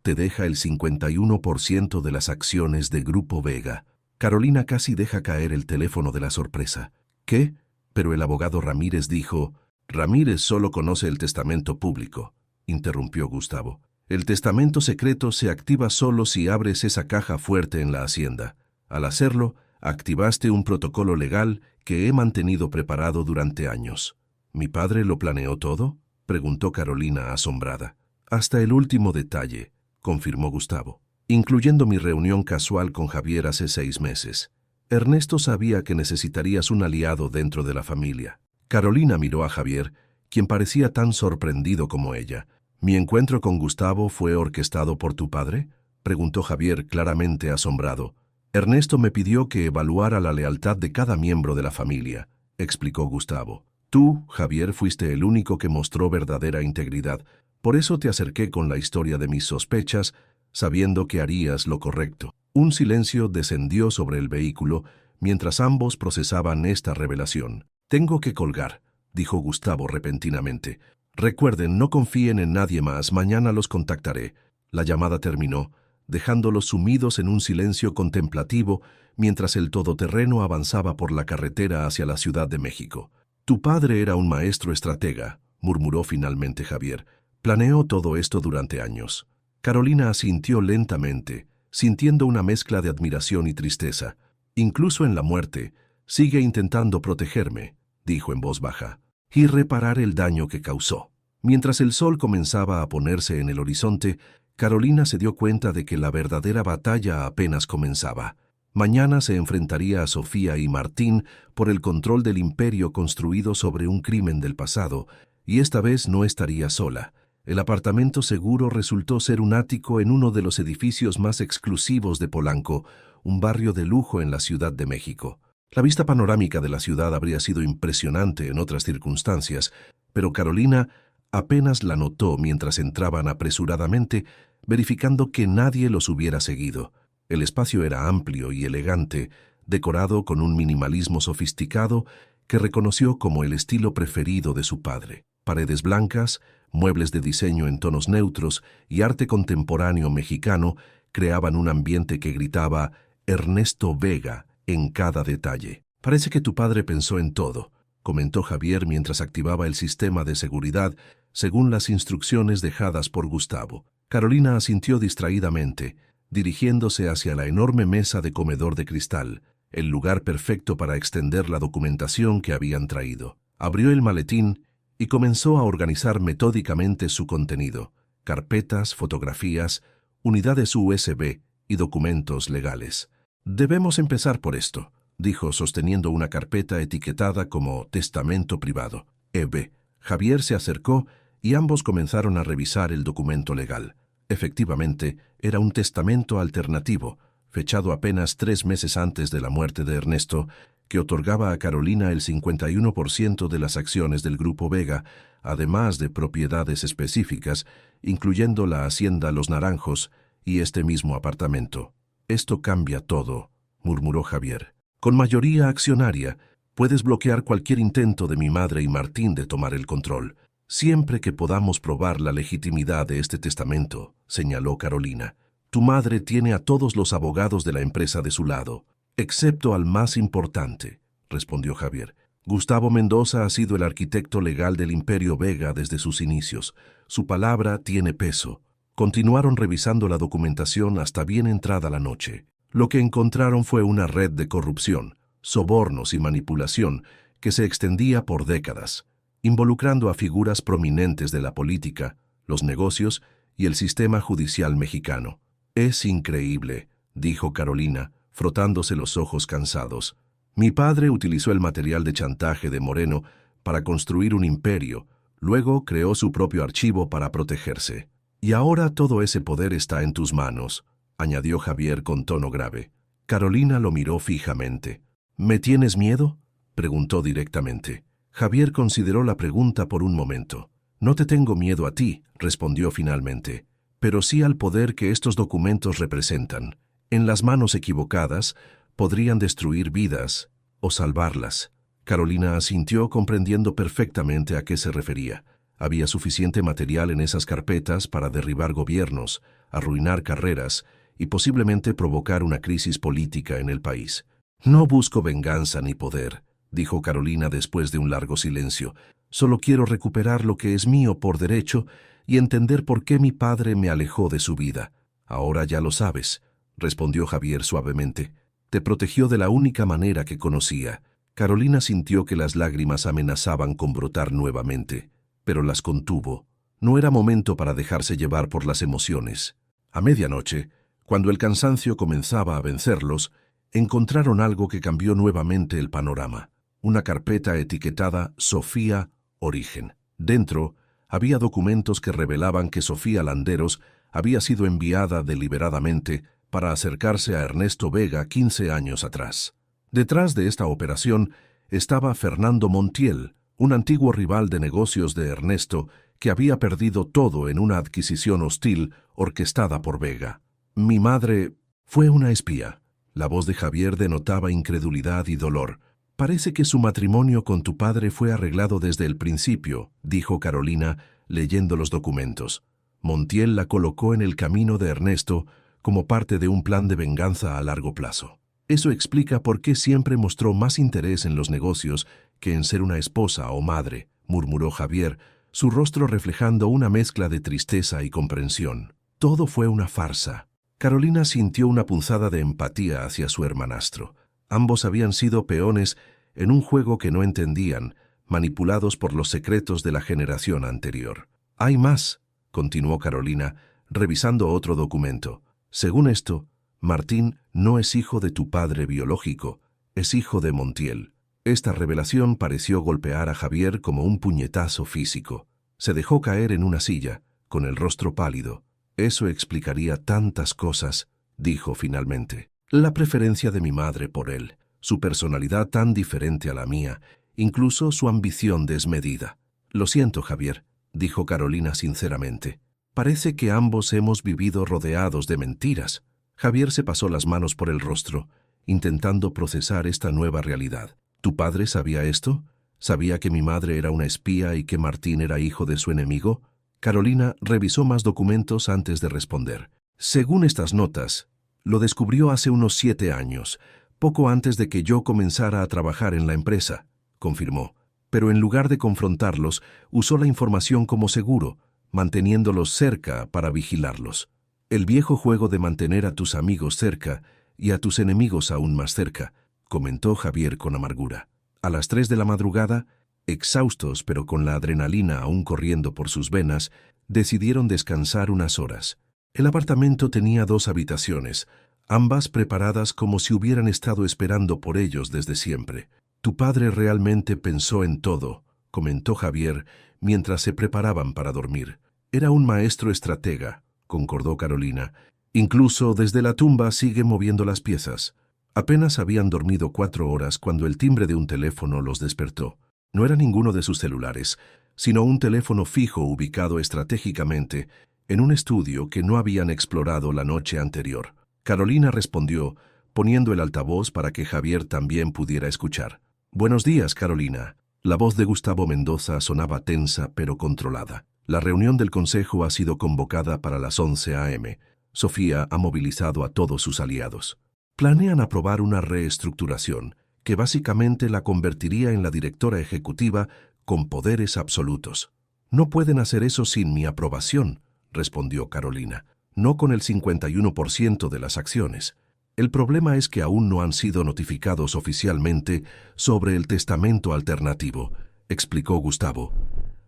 te deja el 51% de las acciones de Grupo Vega». Carolina casi deja caer el teléfono de la sorpresa. «¿Qué?», pero el abogado Ramírez dijo. «Ramírez solo conoce el testamento público», interrumpió Gustavo. «El testamento secreto se activa solo si abres esa caja fuerte en la hacienda. Al hacerlo, activaste un protocolo legal que he mantenido preparado durante años». «¿Mi padre lo planeó todo?», preguntó Carolina asombrada. «Hasta el último detalle», confirmó Gustavo, «incluyendo mi reunión casual con Javier hace 6 meses. Ernesto sabía que necesitarías un aliado dentro de la familia». Carolina miró a Javier, quien parecía tan sorprendido como ella. «¿Mi encuentro con Gustavo fue orquestado por tu padre?», preguntó Javier claramente asombrado. «Ernesto me pidió que evaluara la lealtad de cada miembro de la familia», explicó Gustavo. «Tú, Javier, fuiste el único que mostró verdadera integridad. Por eso te acerqué con la historia de mis sospechas, sabiendo que harías lo correcto». Un silencio descendió sobre el vehículo mientras ambos procesaban esta revelación. «Tengo que colgar», dijo Gustavo repentinamente. «Recuerden, no confíen en nadie más, mañana los contactaré». La llamada terminó, dejándolos sumidos en un silencio contemplativo mientras el todoterreno avanzaba por la carretera hacia la Ciudad de México. «Tu padre era un maestro estratega», murmuró finalmente Javier. «Planeó todo esto durante años». Carolina asintió lentamente, sintiendo una mezcla de admiración y tristeza. «Incluso en la muerte, sigue intentando protegerme», dijo en voz baja, «y reparar el daño que causó». Mientras el sol comenzaba a ponerse en el horizonte, Carolina se dio cuenta de que la verdadera batalla apenas comenzaba. Mañana se enfrentaría a Sofía y Martín por el control del imperio construido sobre un crimen del pasado, y esta vez no estaría sola. El apartamento seguro resultó ser un ático en uno de los edificios más exclusivos de Polanco, un barrio de lujo en la Ciudad de México. La vista panorámica de la ciudad habría sido impresionante en otras circunstancias, pero Carolina apenas la notó mientras entraban apresuradamente, verificando que nadie los hubiera seguido. El espacio era amplio y elegante, decorado con un minimalismo sofisticado que reconoció como el estilo preferido de su padre. Paredes blancas, muebles de diseño en tonos neutros y arte contemporáneo mexicano creaban un ambiente que gritaba «Ernesto Vega» en cada detalle. «Parece que tu padre pensó en todo», comentó Javier mientras activaba el sistema de seguridad según las instrucciones dejadas por Gustavo. Carolina asintió distraídamente, dirigiéndose hacia la enorme mesa de comedor de cristal, el lugar perfecto para extender la documentación que habían traído. Abrió el maletín y comenzó a organizar metódicamente su contenido: carpetas, fotografías, unidades USB y documentos legales. «Debemos empezar por esto», dijo sosteniendo una carpeta etiquetada como Testamento Privado, EB. Javier se acercó y ambos comenzaron a revisar el documento legal. Efectivamente, era un testamento alternativo, fechado apenas 3 meses antes de la muerte de Ernesto, que otorgaba a Carolina el 51% de las acciones del Grupo Vega, además de propiedades específicas, incluyendo la hacienda Los Naranjos y este mismo apartamento. «Esto cambia todo», murmuró Javier. «Con mayoría accionaria, puedes bloquear cualquier intento de mi madre y Martín de tomar el control, siempre que podamos probar la legitimidad de este testamento», señaló Carolina. Tu madre tiene a todos los abogados de la empresa de su lado, excepto al más importante, respondió Javier. Gustavo Mendoza ha sido el arquitecto legal del Imperio Vega desde sus inicios. Su palabra tiene peso. Continuaron revisando la documentación hasta bien entrada la noche. Lo que encontraron fue una red de corrupción, sobornos y manipulación que se extendía por décadas, involucrando a figuras prominentes de la política, los negocios y el sistema judicial mexicano. «Es increíble», dijo Carolina, frotándose los ojos cansados. «Mi padre utilizó el material de chantaje de Moreno para construir un imperio, luego creó su propio archivo para protegerse. Y ahora todo ese poder está en tus manos», añadió Javier con tono grave. Carolina lo miró fijamente. «¿Me tienes miedo?», preguntó directamente. Javier consideró la pregunta por un momento. «No te tengo miedo a ti», respondió finalmente, «pero sí al poder que estos documentos representan. En las manos equivocadas podrían destruir vidas o salvarlas». Carolina asintió comprendiendo perfectamente a qué se refería. Había suficiente material en esas carpetas para derribar gobiernos, arruinar carreras y posiblemente provocar una crisis política en el país. «No busco venganza ni poder», dijo Carolina después de un largo silencio. «Solo quiero recuperar lo que es mío por derecho y entender por qué mi padre me alejó de su vida». «Ahora ya lo sabes», respondió Javier suavemente. «Te protegió de la única manera que conocía». Carolina sintió que las lágrimas amenazaban con brotar nuevamente, pero las contuvo. No era momento para dejarse llevar por las emociones. A medianoche, cuando el cansancio comenzaba a vencerlos, encontraron algo que cambió nuevamente el panorama. Una carpeta etiquetada Sofía Origen. Dentro había documentos que revelaban que Sofía Landeros había sido enviada deliberadamente para acercarse a Ernesto Vega 15 años atrás. Detrás de esta operación estaba Fernando Montiel, un antiguo rival de negocios de Ernesto que había perdido todo en una adquisición hostil orquestada por Vega. «Mi madre fue una espía». La voz de Javier denotaba incredulidad y dolor. «Parece que su matrimonio con tu padre fue arreglado desde el principio», dijo Carolina, leyendo los documentos. «Montiel la colocó en el camino de Ernesto como parte de un plan de venganza a largo plazo. Eso explica por qué siempre mostró más interés en los negocios que en ser una esposa o madre», murmuró Javier, su rostro reflejando una mezcla de tristeza y comprensión. Todo fue una farsa. Carolina sintió una punzada de empatía hacia su hermanastro. Ambos habían sido peones en un juego que no entendían, manipulados por los secretos de la generación anterior. «Hay más», continuó Carolina, revisando otro documento. «Según esto, Martín no es hijo de tu padre biológico, es hijo de Montiel». Esta revelación pareció golpear a Javier como un puñetazo físico. Se dejó caer en una silla, con el rostro pálido. «Eso explicaría tantas cosas», dijo finalmente. «La preferencia de mi madre por él, su personalidad tan diferente a la mía, incluso su ambición desmedida». «Lo siento, Javier», dijo Carolina sinceramente. «Parece que ambos hemos vivido rodeados de mentiras». Javier se pasó las manos por el rostro, intentando procesar esta nueva realidad. «¿Tu padre sabía esto? ¿Sabía que mi madre era una espía y que Martín era hijo de su enemigo?» Carolina revisó más documentos antes de responder. «Según estas notas, lo descubrió hace unos 7 años, poco antes de que yo comenzara a trabajar en la empresa», confirmó. «Pero en lugar de confrontarlos, usó la información como seguro, manteniéndolos cerca para vigilarlos. El viejo juego de mantener a tus amigos cerca y a tus enemigos aún más cerca», comentó Javier con amargura. A las 3 de la madrugada, exhaustos pero con la adrenalina aún corriendo por sus venas, decidieron descansar unas horas. El apartamento tenía 2 habitaciones, ambas preparadas como si hubieran estado esperando por ellos desde siempre. «Tu padre realmente pensó en todo», comentó Javier mientras se preparaban para dormir. «Era un maestro estratega», concordó Carolina. «Incluso desde la tumba sigue moviendo las piezas». Apenas habían dormido 4 horas cuando el timbre de un teléfono los despertó. No era ninguno de sus celulares, sino un teléfono fijo ubicado estratégicamente en un estudio que no habían explorado la noche anterior. Carolina respondió, poniendo el altavoz para que Javier también pudiera escuchar. «Buenos días, Carolina». La voz de Gustavo Mendoza sonaba tensa pero controlada. «La reunión del consejo ha sido convocada para las 11 a.m. Sofía ha movilizado a todos sus aliados. Planean aprobar una reestructuración que básicamente la convertiría en la directora ejecutiva con poderes absolutos. No pueden hacer eso sin mi aprobación, respondió Carolina. No con el 51% de las acciones. El problema es que aún no han sido notificados oficialmente sobre el testamento alternativo, explicó Gustavo.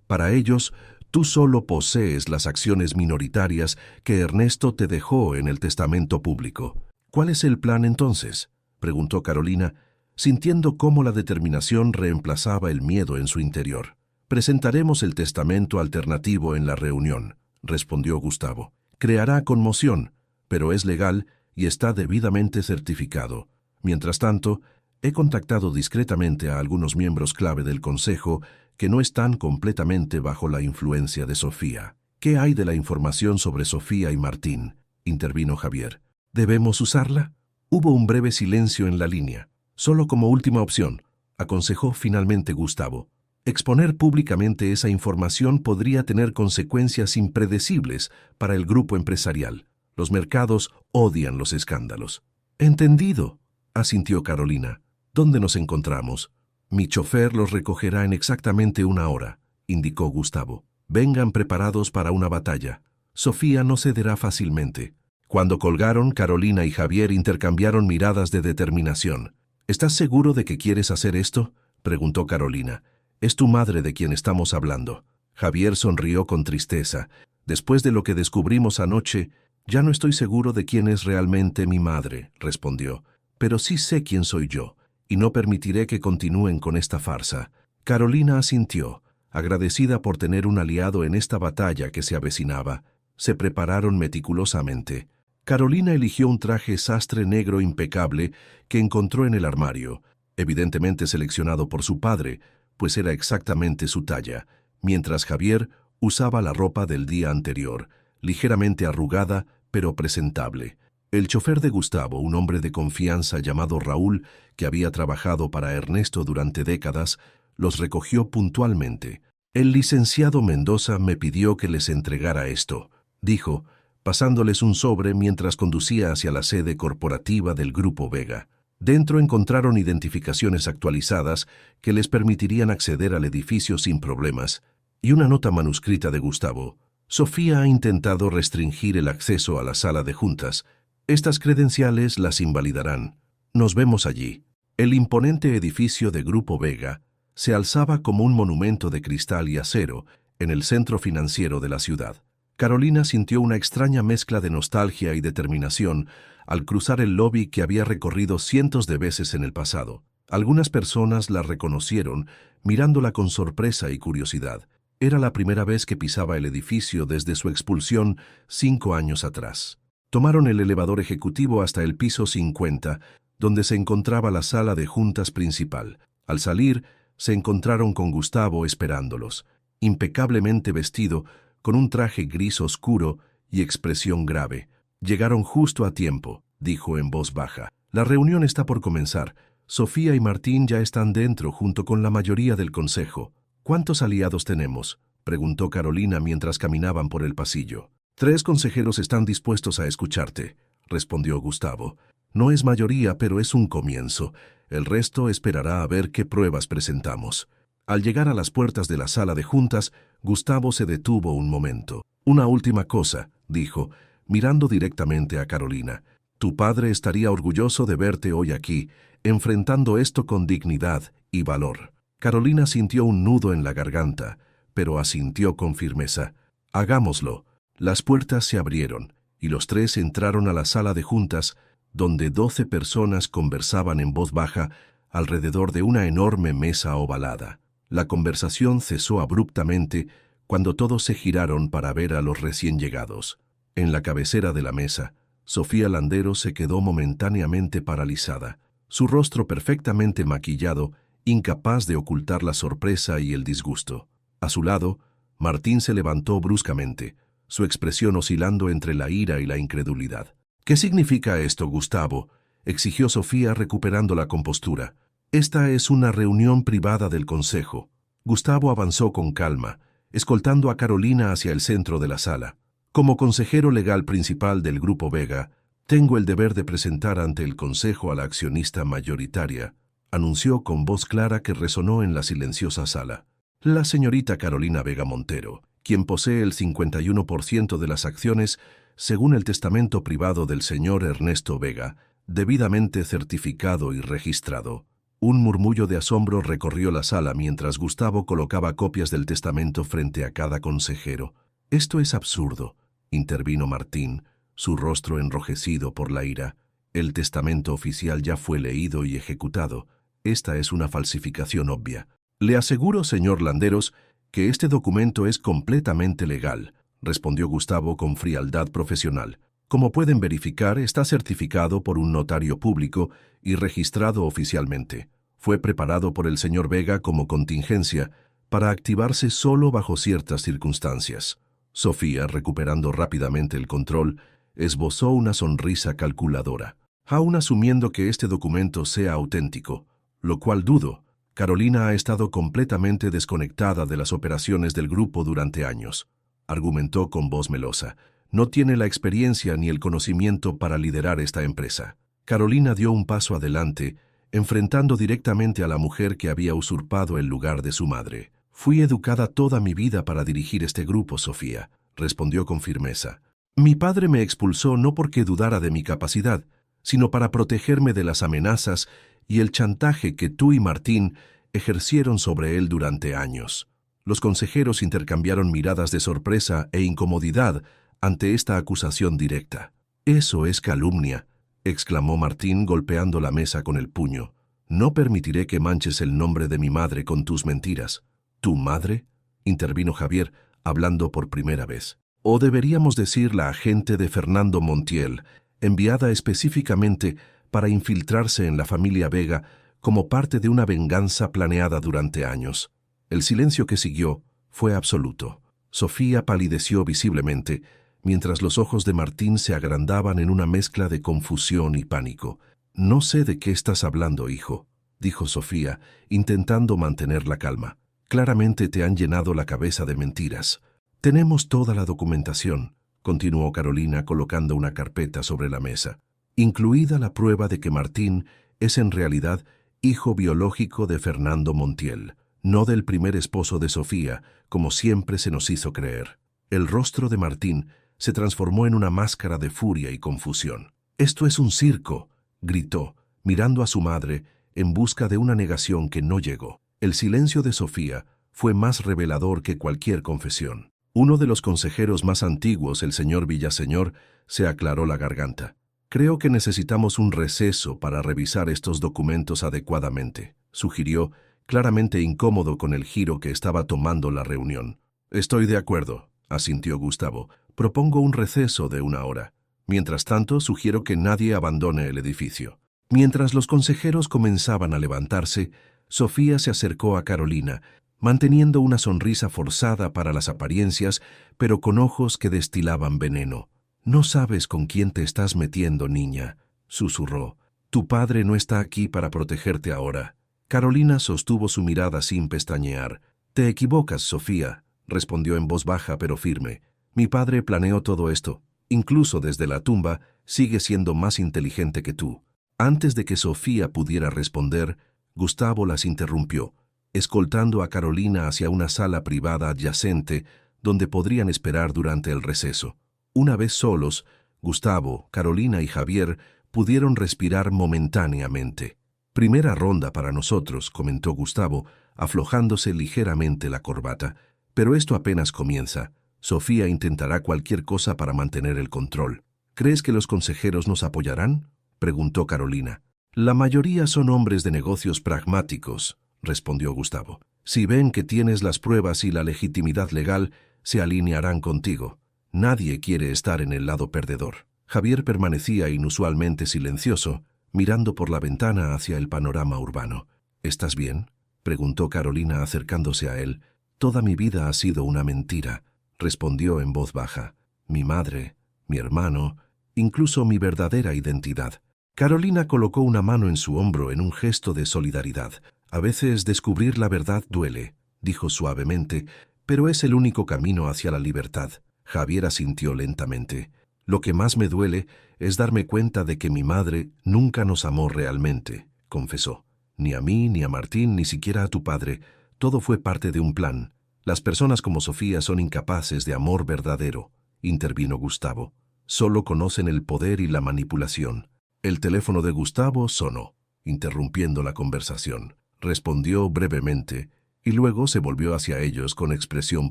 Para ellos, tú solo posees las acciones minoritarias que Ernesto te dejó en el testamento público. ¿Cuál es el plan entonces?, preguntó Carolina, sintiendo cómo la determinación reemplazaba el miedo en su interior. Presentaremos el testamento alternativo en la reunión, respondió Gustavo. Creará conmoción, pero es legal y está debidamente certificado. Mientras tanto, he contactado discretamente a algunos miembros clave del Consejo que no están completamente bajo la influencia de Sofía. ¿Qué hay de la información sobre Sofía y Martín?, intervino Javier. ¿Debemos usarla? Hubo un breve silencio en la línea. Solo como última opción, aconsejó finalmente Gustavo. Exponer públicamente esa información podría tener consecuencias impredecibles para el grupo empresarial. Los mercados odian los escándalos. Entendido, asintió Carolina. ¿Dónde nos encontramos? Mi chofer los recogerá en exactamente 1 hora, indicó Gustavo. Vengan preparados para una batalla. Sofía no cederá fácilmente. Cuando colgaron, Carolina y Javier intercambiaron miradas de determinación. ¿Estás seguro de que quieres hacer esto?, preguntó Carolina. Es tu madre de quien estamos hablando. Javier sonrió con tristeza. Después de lo que descubrimos anoche, ya no estoy seguro de quién es realmente mi madre, respondió. Pero sí sé quién soy yo, y no permitiré que continúen con esta farsa. Carolina asintió, agradecida por tener un aliado en esta batalla que se avecinaba. Se prepararon meticulosamente. Carolina eligió un traje sastre negro impecable que encontró en el armario, evidentemente seleccionado por su padre, pues era exactamente su talla, mientras Javier usaba la ropa del día anterior, ligeramente arrugada, pero presentable. El chofer de Gustavo, un hombre de confianza llamado Raúl, que había trabajado para Ernesto durante décadas, los recogió puntualmente. El licenciado Mendoza me pidió que les entregara esto, dijo, pasándoles un sobre mientras conducía hacia la sede corporativa del Grupo Vega. Dentro encontraron identificaciones actualizadas que les permitirían acceder al edificio sin problemas, y una nota manuscrita de Gustavo. Sofía ha intentado restringir el acceso a la sala de juntas. Estas credenciales las invalidarán. Nos vemos allí. El imponente edificio de Grupo Vega se alzaba como un monumento de cristal y acero en el centro financiero de la ciudad. Carolina sintió una extraña mezcla de nostalgia y determinación al cruzar el lobby que había recorrido cientos de veces en el pasado. Algunas personas la reconocieron, mirándola con sorpresa y curiosidad. Era la primera vez que pisaba el edificio desde su expulsión 5 años atrás. Tomaron el elevador ejecutivo hasta el piso 50, donde se encontraba la sala de juntas principal. Al salir, se encontraron con Gustavo esperándolos, impecablemente vestido, con un traje gris oscuro y expresión grave. Llegaron justo a tiempo, dijo en voz baja. La reunión está por comenzar. Sofía y Martín ya están dentro junto con la mayoría del consejo. ¿Cuántos aliados tenemos?, preguntó Carolina mientras caminaban por el pasillo. 3 consejeros están dispuestos a escucharte, respondió Gustavo. No es mayoría, pero es un comienzo. El resto esperará a ver qué pruebas presentamos. Al llegar a las puertas de la sala de juntas, Gustavo se detuvo un momento. Una última cosa, dijo, mirando directamente a Carolina. Tu padre estaría orgulloso de verte hoy aquí, enfrentando esto con dignidad y valor. Carolina sintió un nudo en la garganta, pero asintió con firmeza. Hagámoslo. Las puertas se abrieron, y los 3 entraron a la sala de juntas, donde 12 personas conversaban en voz baja alrededor de una enorme mesa ovalada. La conversación cesó abruptamente cuando todos se giraron para ver a los recién llegados. En la cabecera de la mesa, Sofía Landero se quedó momentáneamente paralizada, su rostro perfectamente maquillado, incapaz de ocultar la sorpresa y el disgusto. A su lado, Martín se levantó bruscamente, su expresión oscilando entre la ira y la incredulidad. ¿Qué significa esto, Gustavo?, exigió Sofía recuperando la compostura. Esta es una reunión privada del consejo. Gustavo avanzó con calma, escoltando a Carolina hacia el centro de la sala. Como consejero legal principal del Grupo Vega, tengo el deber de presentar ante el Consejo a la accionista mayoritaria, anunció con voz clara que resonó en la silenciosa sala. La señorita Carolina Vega Montero, quien posee el 51% de las acciones, según el testamento privado del señor Ernesto Vega, debidamente certificado y registrado. Un murmullo de asombro recorrió la sala mientras Gustavo colocaba copias del testamento frente a cada consejero. «Esto es absurdo», intervino Martín, su rostro enrojecido por la ira. «El testamento oficial ya fue leído y ejecutado. Esta es una falsificación obvia». «Le aseguro, señor Landeros, que este documento es completamente legal», respondió Gustavo con frialdad profesional. «Como pueden verificar, está certificado por un notario público y registrado oficialmente. Fue preparado por el señor Vega como contingencia para activarse solo bajo ciertas circunstancias». Sofía, recuperando rápidamente el control, esbozó una sonrisa calculadora. «Aún asumiendo que este documento sea auténtico, lo cual dudo, Carolina ha estado completamente desconectada de las operaciones del grupo durante años», argumentó con voz melosa. «No tiene la experiencia ni el conocimiento para liderar esta empresa». Carolina dio un paso adelante, enfrentando directamente a la mujer que había usurpado el lugar de su madre. «Fui educada toda mi vida para dirigir este grupo, Sofía», respondió con firmeza. «Mi padre me expulsó no porque dudara de mi capacidad, sino para protegerme de las amenazas y el chantaje que tú y Martín ejercieron sobre él durante años». Los consejeros intercambiaron miradas de sorpresa e incomodidad ante esta acusación directa. «Eso es calumnia», exclamó Martín golpeando la mesa con el puño. «No permitiré que manches el nombre de mi madre con tus mentiras». «¿Tu madre?», intervino Javier, hablando por primera vez. «O deberíamos decir la agente de Fernando Montiel, enviada específicamente para infiltrarse en la familia Vega como parte de una venganza planeada durante años». El silencio que siguió fue absoluto. Sofía palideció visiblemente, mientras los ojos de Martín se agrandaban en una mezcla de confusión y pánico. «No sé de qué estás hablando, hijo», dijo Sofía, intentando mantener la calma. «Claramente te han llenado la cabeza de mentiras». «Tenemos toda la documentación», continuó Carolina colocando una carpeta sobre la mesa, «incluida la prueba de que Martín es en realidad hijo biológico de Fernando Montiel, no del primer esposo de Sofía, como siempre se nos hizo creer». El rostro de Martín se transformó en una máscara de furia y confusión. «Esto es un circo», gritó, mirando a su madre en busca de una negación que no llegó. El silencio de Sofía fue más revelador que cualquier confesión. Uno de los consejeros más antiguos, el señor Villaseñor, se aclaró la garganta. «Creo que necesitamos un receso para revisar estos documentos adecuadamente», sugirió, claramente incómodo con el giro que estaba tomando la reunión. «Estoy de acuerdo», asintió Gustavo. «Propongo un receso de 1 hora. Mientras tanto, sugiero que nadie abandone el edificio». Mientras los consejeros comenzaban a levantarse, Sofía se acercó a Carolina, manteniendo una sonrisa forzada para las apariencias, pero con ojos que destilaban veneno. «No sabes con quién te estás metiendo, niña», susurró. «Tu padre no está aquí para protegerte ahora». Carolina sostuvo su mirada sin pestañear. «Te equivocas, Sofía», respondió en voz baja pero firme. «Mi padre planeó todo esto. Incluso desde la tumba, sigue siendo más inteligente que tú». Antes de que Sofía pudiera responder, Gustavo las interrumpió, escoltando a Carolina hacia una sala privada adyacente donde podrían esperar durante el receso. Una vez solos, Gustavo, Carolina y Javier pudieron respirar momentáneamente. «Primera ronda para nosotros», comentó Gustavo, aflojándose ligeramente la corbata. «Pero esto apenas comienza. Sofía intentará cualquier cosa para mantener el control». «¿Crees que los consejeros nos apoyarán?», preguntó Carolina. «La mayoría son hombres de negocios pragmáticos», respondió Gustavo. «Si ven que tienes las pruebas y la legitimidad legal, se alinearán contigo. Nadie quiere estar en el lado perdedor». Javier permanecía inusualmente silencioso, mirando por la ventana hacia el panorama urbano. «¿Estás bien?», preguntó Carolina acercándose a él. «Toda mi vida ha sido una mentira», respondió en voz baja. «Mi madre, mi hermano, incluso mi verdadera identidad». Carolina colocó una mano en su hombro en un gesto de solidaridad. «A veces descubrir la verdad duele», dijo suavemente, «pero es el único camino hacia la libertad». Javier asintió lentamente. Lo que más me duele es darme cuenta de que mi madre nunca nos amó realmente, confesó. Ni a mí, ni a Martín, ni siquiera a tu padre. Todo fue parte de un plan. Las personas como Sofía son incapaces de amor verdadero, intervino Gustavo. Solo conocen el poder y la manipulación. El teléfono de Gustavo sonó, interrumpiendo la conversación. Respondió brevemente y luego se volvió hacia ellos con expresión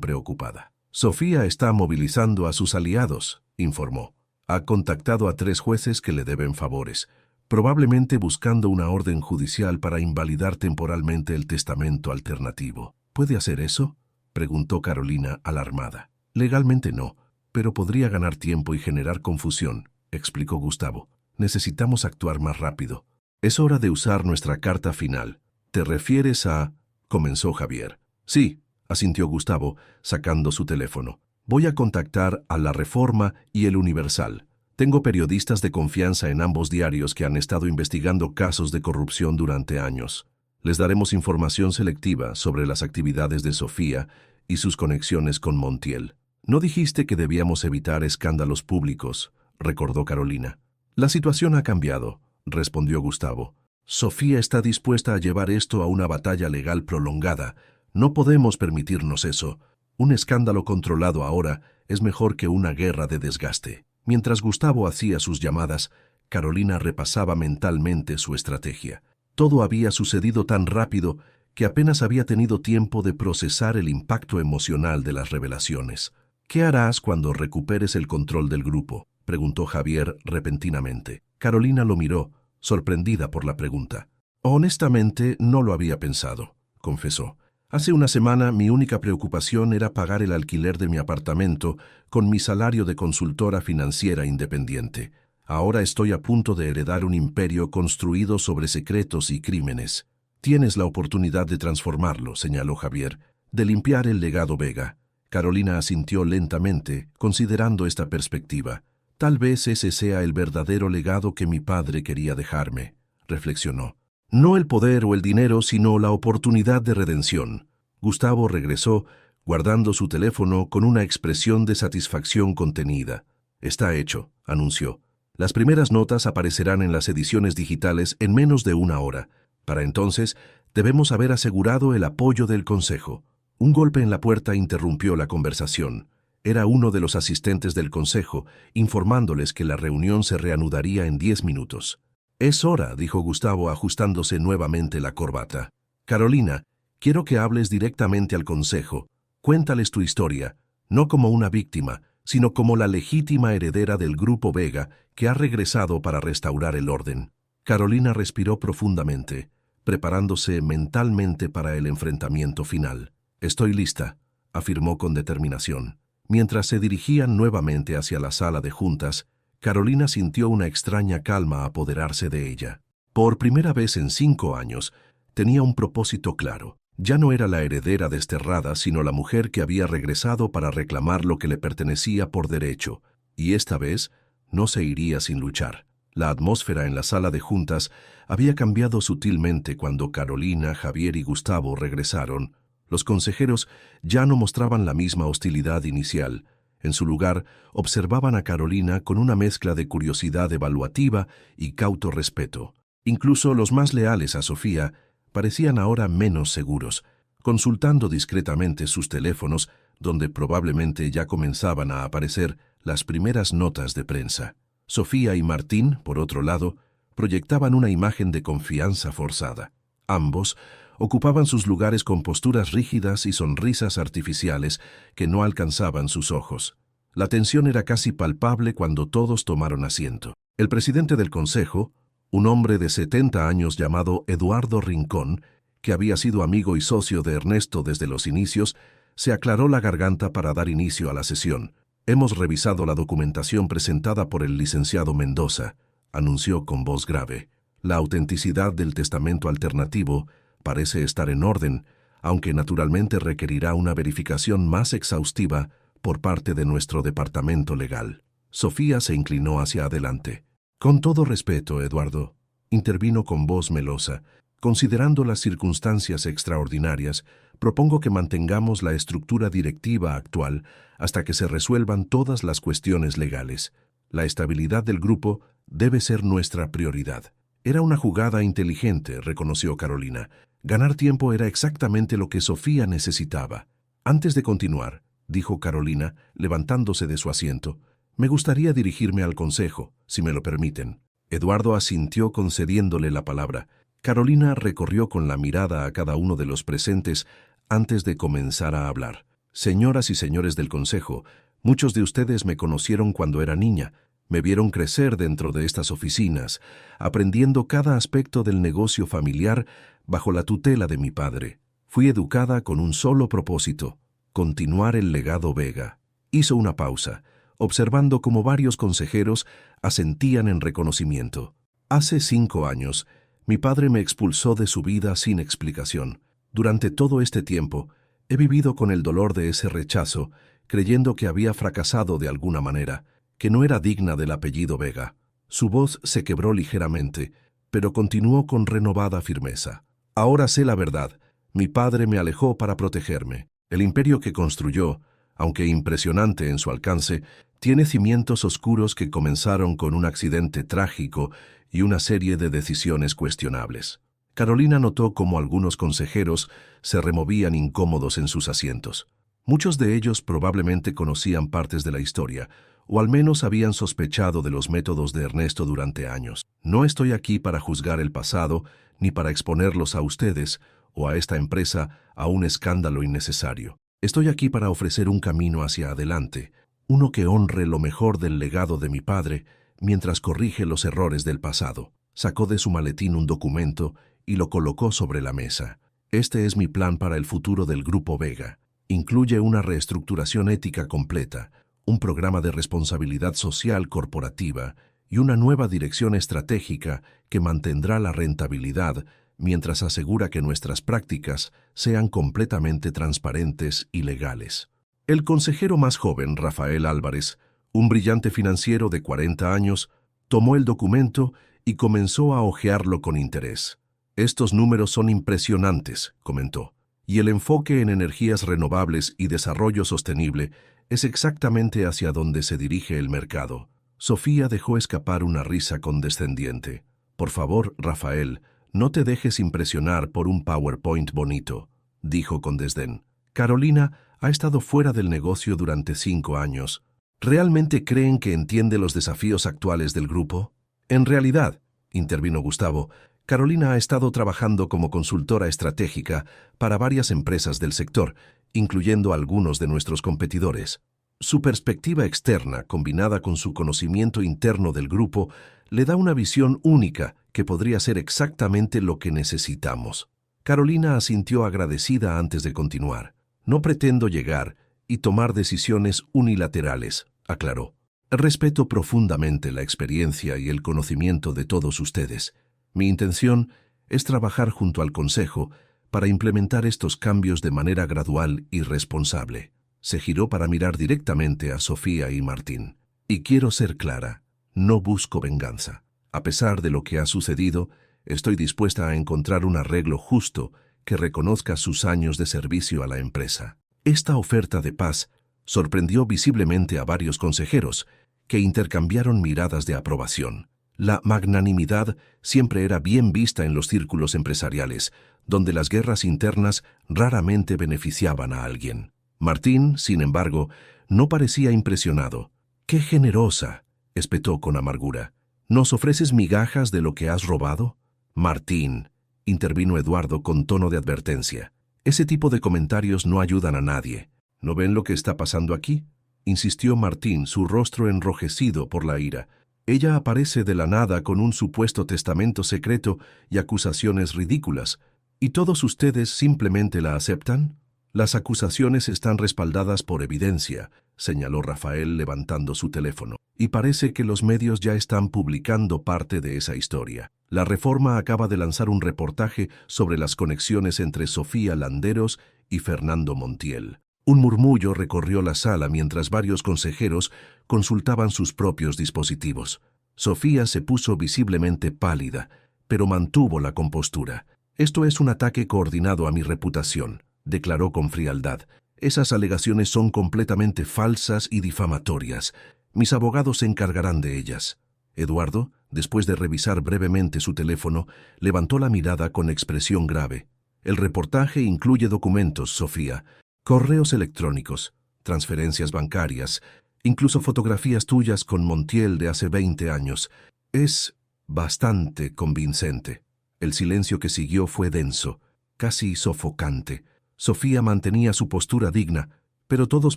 preocupada. Sofía está movilizando a sus aliados, informó. Ha contactado a 3 jueces que le deben favores, probablemente buscando una orden judicial para invalidar temporalmente el testamento alternativo. ¿Puede hacer eso?, preguntó Carolina, alarmada. Legalmente no, pero podría ganar tiempo y generar confusión, explicó Gustavo. Necesitamos actuar más rápido. Es hora de usar nuestra carta final. ¿Te refieres a...? Comenzó Javier. Sí, asintió Gustavo, sacando su teléfono. Voy a contactar a La Reforma y El Universal. Tengo periodistas de confianza en ambos diarios que han estado investigando casos de corrupción durante años. Les daremos información selectiva sobre las actividades de Sofía y sus conexiones con Montiel. No dijiste que debíamos evitar escándalos públicos, recordó Carolina. La situación ha cambiado, respondió Gustavo. Sofía está dispuesta a llevar esto a una batalla legal prolongada. No podemos permitirnos eso. Un escándalo controlado ahora es mejor que una guerra de desgaste. Mientras Gustavo hacía sus llamadas, Carolina repasaba mentalmente su estrategia. Todo había sucedido tan rápido que apenas había tenido tiempo de procesar el impacto emocional de las revelaciones. ¿Qué harás cuando recuperes el control del grupo?, preguntó Javier repentinamente. Carolina lo miró, sorprendida por la pregunta. Honestamente, no lo había pensado, confesó. Hace una semana mi única preocupación era pagar el alquiler de mi apartamento con mi salario de consultora financiera independiente. Ahora estoy a punto de heredar un imperio construido sobre secretos y crímenes. Tienes la oportunidad de transformarlo, señaló Javier, de limpiar el legado Vega. Carolina asintió lentamente, considerando esta perspectiva. Tal vez ese sea el verdadero legado que mi padre quería dejarme, reflexionó. No el poder o el dinero, sino la oportunidad de redención. Gustavo regresó, guardando su teléfono con una expresión de satisfacción contenida. Está hecho, anunció. Las primeras notas aparecerán en las ediciones digitales en menos de 1 hora. Para entonces, debemos haber asegurado el apoyo del Consejo. Un golpe en la puerta interrumpió la conversación. Era uno de los asistentes del Consejo, informándoles que la reunión se reanudaría en 10 minutos. Es hora, dijo Gustavo ajustándose nuevamente la corbata. Carolina, quiero que hables directamente al Consejo. Cuéntales tu historia, no como una víctima, sino como la legítima heredera del Grupo Vega que ha regresado para restaurar el orden. Carolina respiró profundamente, preparándose mentalmente para el enfrentamiento final. Estoy lista, afirmó con determinación. Mientras se dirigían nuevamente hacia la sala de juntas, Carolina sintió una extraña calma apoderarse de ella. Por primera vez en 5 años, tenía un propósito claro. Ya no era la heredera desterrada, sino la mujer que había regresado para reclamar lo que le pertenecía por derecho, y esta vez no se iría sin luchar. La atmósfera en la sala de juntas había cambiado sutilmente cuando Carolina, Javier y Gustavo regresaron. Los consejeros ya no mostraban la misma hostilidad inicial. En su lugar, observaban a Carolina con una mezcla de curiosidad evaluativa y cauto respeto. Incluso los más leales a Sofía parecían ahora menos seguros, consultando discretamente sus teléfonos, donde probablemente ya comenzaban a aparecer las primeras notas de prensa. Sofía y Martín, por otro lado, proyectaban una imagen de confianza forzada. Ambos ocupaban sus lugares con posturas rígidas y sonrisas artificiales que no alcanzaban sus ojos. La tensión era casi palpable cuando todos tomaron asiento. El presidente del Consejo, un hombre de 70 años llamado Eduardo Rincón, que había sido amigo y socio de Ernesto desde los inicios, se aclaró la garganta para dar inicio a la sesión. Hemos revisado la documentación presentada por el licenciado Mendoza, anunció con voz grave. La autenticidad del testamento alternativo parece estar en orden, aunque naturalmente requerirá una verificación más exhaustiva por parte de nuestro departamento legal. Sofía se inclinó hacia adelante. Con todo respeto, Eduardo, intervino con voz melosa, considerando las circunstancias extraordinarias, propongo que mantengamos la estructura directiva actual hasta que se resuelvan todas las cuestiones legales. La estabilidad del grupo debe ser nuestra prioridad. Era una jugada inteligente, reconoció Carolina. Ganar tiempo era exactamente lo que Sofía necesitaba. Antes de continuar, dijo Carolina, levantándose de su asiento, me gustaría dirigirme al consejo, si me lo permiten. Eduardo asintió concediéndole la palabra. Carolina recorrió con la mirada a cada uno de los presentes antes de comenzar a hablar. Señoras y señores del consejo, muchos de ustedes me conocieron cuando era niña. Me vieron crecer dentro de estas oficinas, aprendiendo cada aspecto del negocio familiar bajo la tutela de mi padre. Fui educada con un solo propósito: continuar el legado Vega. Hizo una pausa, observando cómo varios consejeros asentían en reconocimiento. Hace 5 años, mi padre me expulsó de su vida sin explicación. Durante todo este tiempo, he vivido con el dolor de ese rechazo, creyendo que había fracasado de alguna manera, que no era digna del apellido Vega. Su voz se quebró ligeramente, pero continuó con renovada firmeza. Ahora sé la verdad. Mi padre me alejó para protegerme. El imperio que construyó, aunque impresionante en su alcance, tiene cimientos oscuros que comenzaron con un accidente trágico y una serie de decisiones cuestionables. Carolina notó cómo algunos consejeros se removían incómodos en sus asientos. Muchos de ellos probablemente conocían partes de la historia, o al menos habían sospechado de los métodos de Ernesto durante años. No estoy aquí para juzgar el pasado, ni para exponerlos a ustedes o a esta empresa a un escándalo innecesario. Estoy aquí para ofrecer un camino hacia adelante, uno que honre lo mejor del legado de mi padre, mientras corrige los errores del pasado. Sacó de su maletín un documento y lo colocó sobre la mesa. Este es mi plan para el futuro del Grupo Vega. Incluye una reestructuración ética completa, un programa de responsabilidad social corporativa y una nueva dirección estratégica que mantendrá la rentabilidad mientras asegura que nuestras prácticas sean completamente transparentes y legales. El consejero más joven, Rafael Álvarez, un brillante financiero de 40 años, tomó el documento y comenzó a hojearlo con interés. Estos números son impresionantes, comentó, y el enfoque en energías renovables y desarrollo sostenible es exactamente hacia donde se dirige el mercado. Sofía dejó escapar una risa condescendiente. Por favor, Rafael, no te dejes impresionar por un PowerPoint bonito, dijo con desdén. Carolina ha estado fuera del negocio durante 5 años. ¿Realmente creen que entiende los desafíos actuales del grupo? En realidad, intervino Gustavo, Carolina ha estado trabajando como consultora estratégica para varias empresas del sector, incluyendo algunos de nuestros competidores. Su perspectiva externa, combinada con su conocimiento interno del grupo, le da una visión única que podría ser exactamente lo que necesitamos. Carolina asintió agradecida antes de continuar. No pretendo llegar y tomar decisiones unilaterales, aclaró. Respeto profundamente la experiencia y el conocimiento de todos ustedes. Mi intención es trabajar junto al Consejo para implementar estos cambios de manera gradual y responsable. Se giró para mirar directamente a Sofía y Martín. Y quiero ser clara, no busco venganza. A pesar de lo que ha sucedido, estoy dispuesta a encontrar un arreglo justo que reconozca sus años de servicio a la empresa. Esta oferta de paz sorprendió visiblemente a varios consejeros, que intercambiaron miradas de aprobación. La magnanimidad siempre era bien vista en los círculos empresariales, donde las guerras internas raramente beneficiaban a alguien. Martín, sin embargo, no parecía impresionado. ¡Qué generosa!, espetó con amargura. ¿Nos ofreces migajas de lo que has robado? Martín, intervino Eduardo con tono de advertencia. Ese tipo de comentarios no ayudan a nadie. ¿No ven lo que está pasando aquí?, insistió Martín, su rostro enrojecido por la ira. Ella aparece de la nada con un supuesto testamento secreto y acusaciones ridículas, ¿y todos ustedes simplemente la aceptan? Las acusaciones están respaldadas por evidencia, señaló Rafael levantando su teléfono, y parece que los medios ya están publicando parte de esa historia. La Reforma acaba de lanzar un reportaje sobre las conexiones entre Sofía Landeros y Fernando Montiel. Un murmullo recorrió la sala mientras varios consejeros consultaban sus propios dispositivos. Sofía se puso visiblemente pálida, pero mantuvo la compostura. Esto es un ataque coordinado a mi reputación, declaró con frialdad. Esas alegaciones son completamente falsas y difamatorias. Mis abogados se encargarán de ellas. Eduardo, después de revisar brevemente su teléfono, levantó la mirada con expresión grave. El reportaje incluye documentos, Sofía, correos electrónicos, transferencias bancarias, incluso fotografías tuyas con Montiel de hace 20 años. Es bastante convincente. El silencio que siguió fue denso, casi sofocante. Sofía mantenía su postura digna, pero todos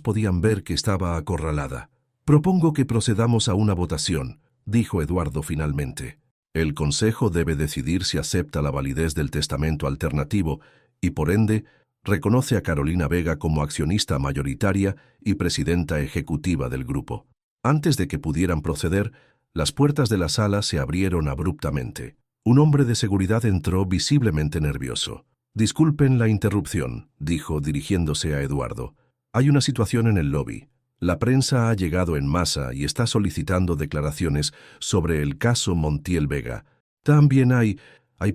podían ver que estaba acorralada. «Propongo que procedamos a una votación», dijo Eduardo finalmente. «El Consejo debe decidir si acepta la validez del testamento alternativo y, por ende, reconoce a Carolina Vega como accionista mayoritaria y presidenta ejecutiva del grupo». Antes de que pudieran proceder, las puertas de la sala se abrieron abruptamente. Un hombre de seguridad entró visiblemente nervioso. «Disculpen la interrupción», dijo dirigiéndose a Eduardo. «Hay una situación en el lobby. La prensa ha llegado en masa y está solicitando declaraciones sobre el caso Montiel Vega. También hay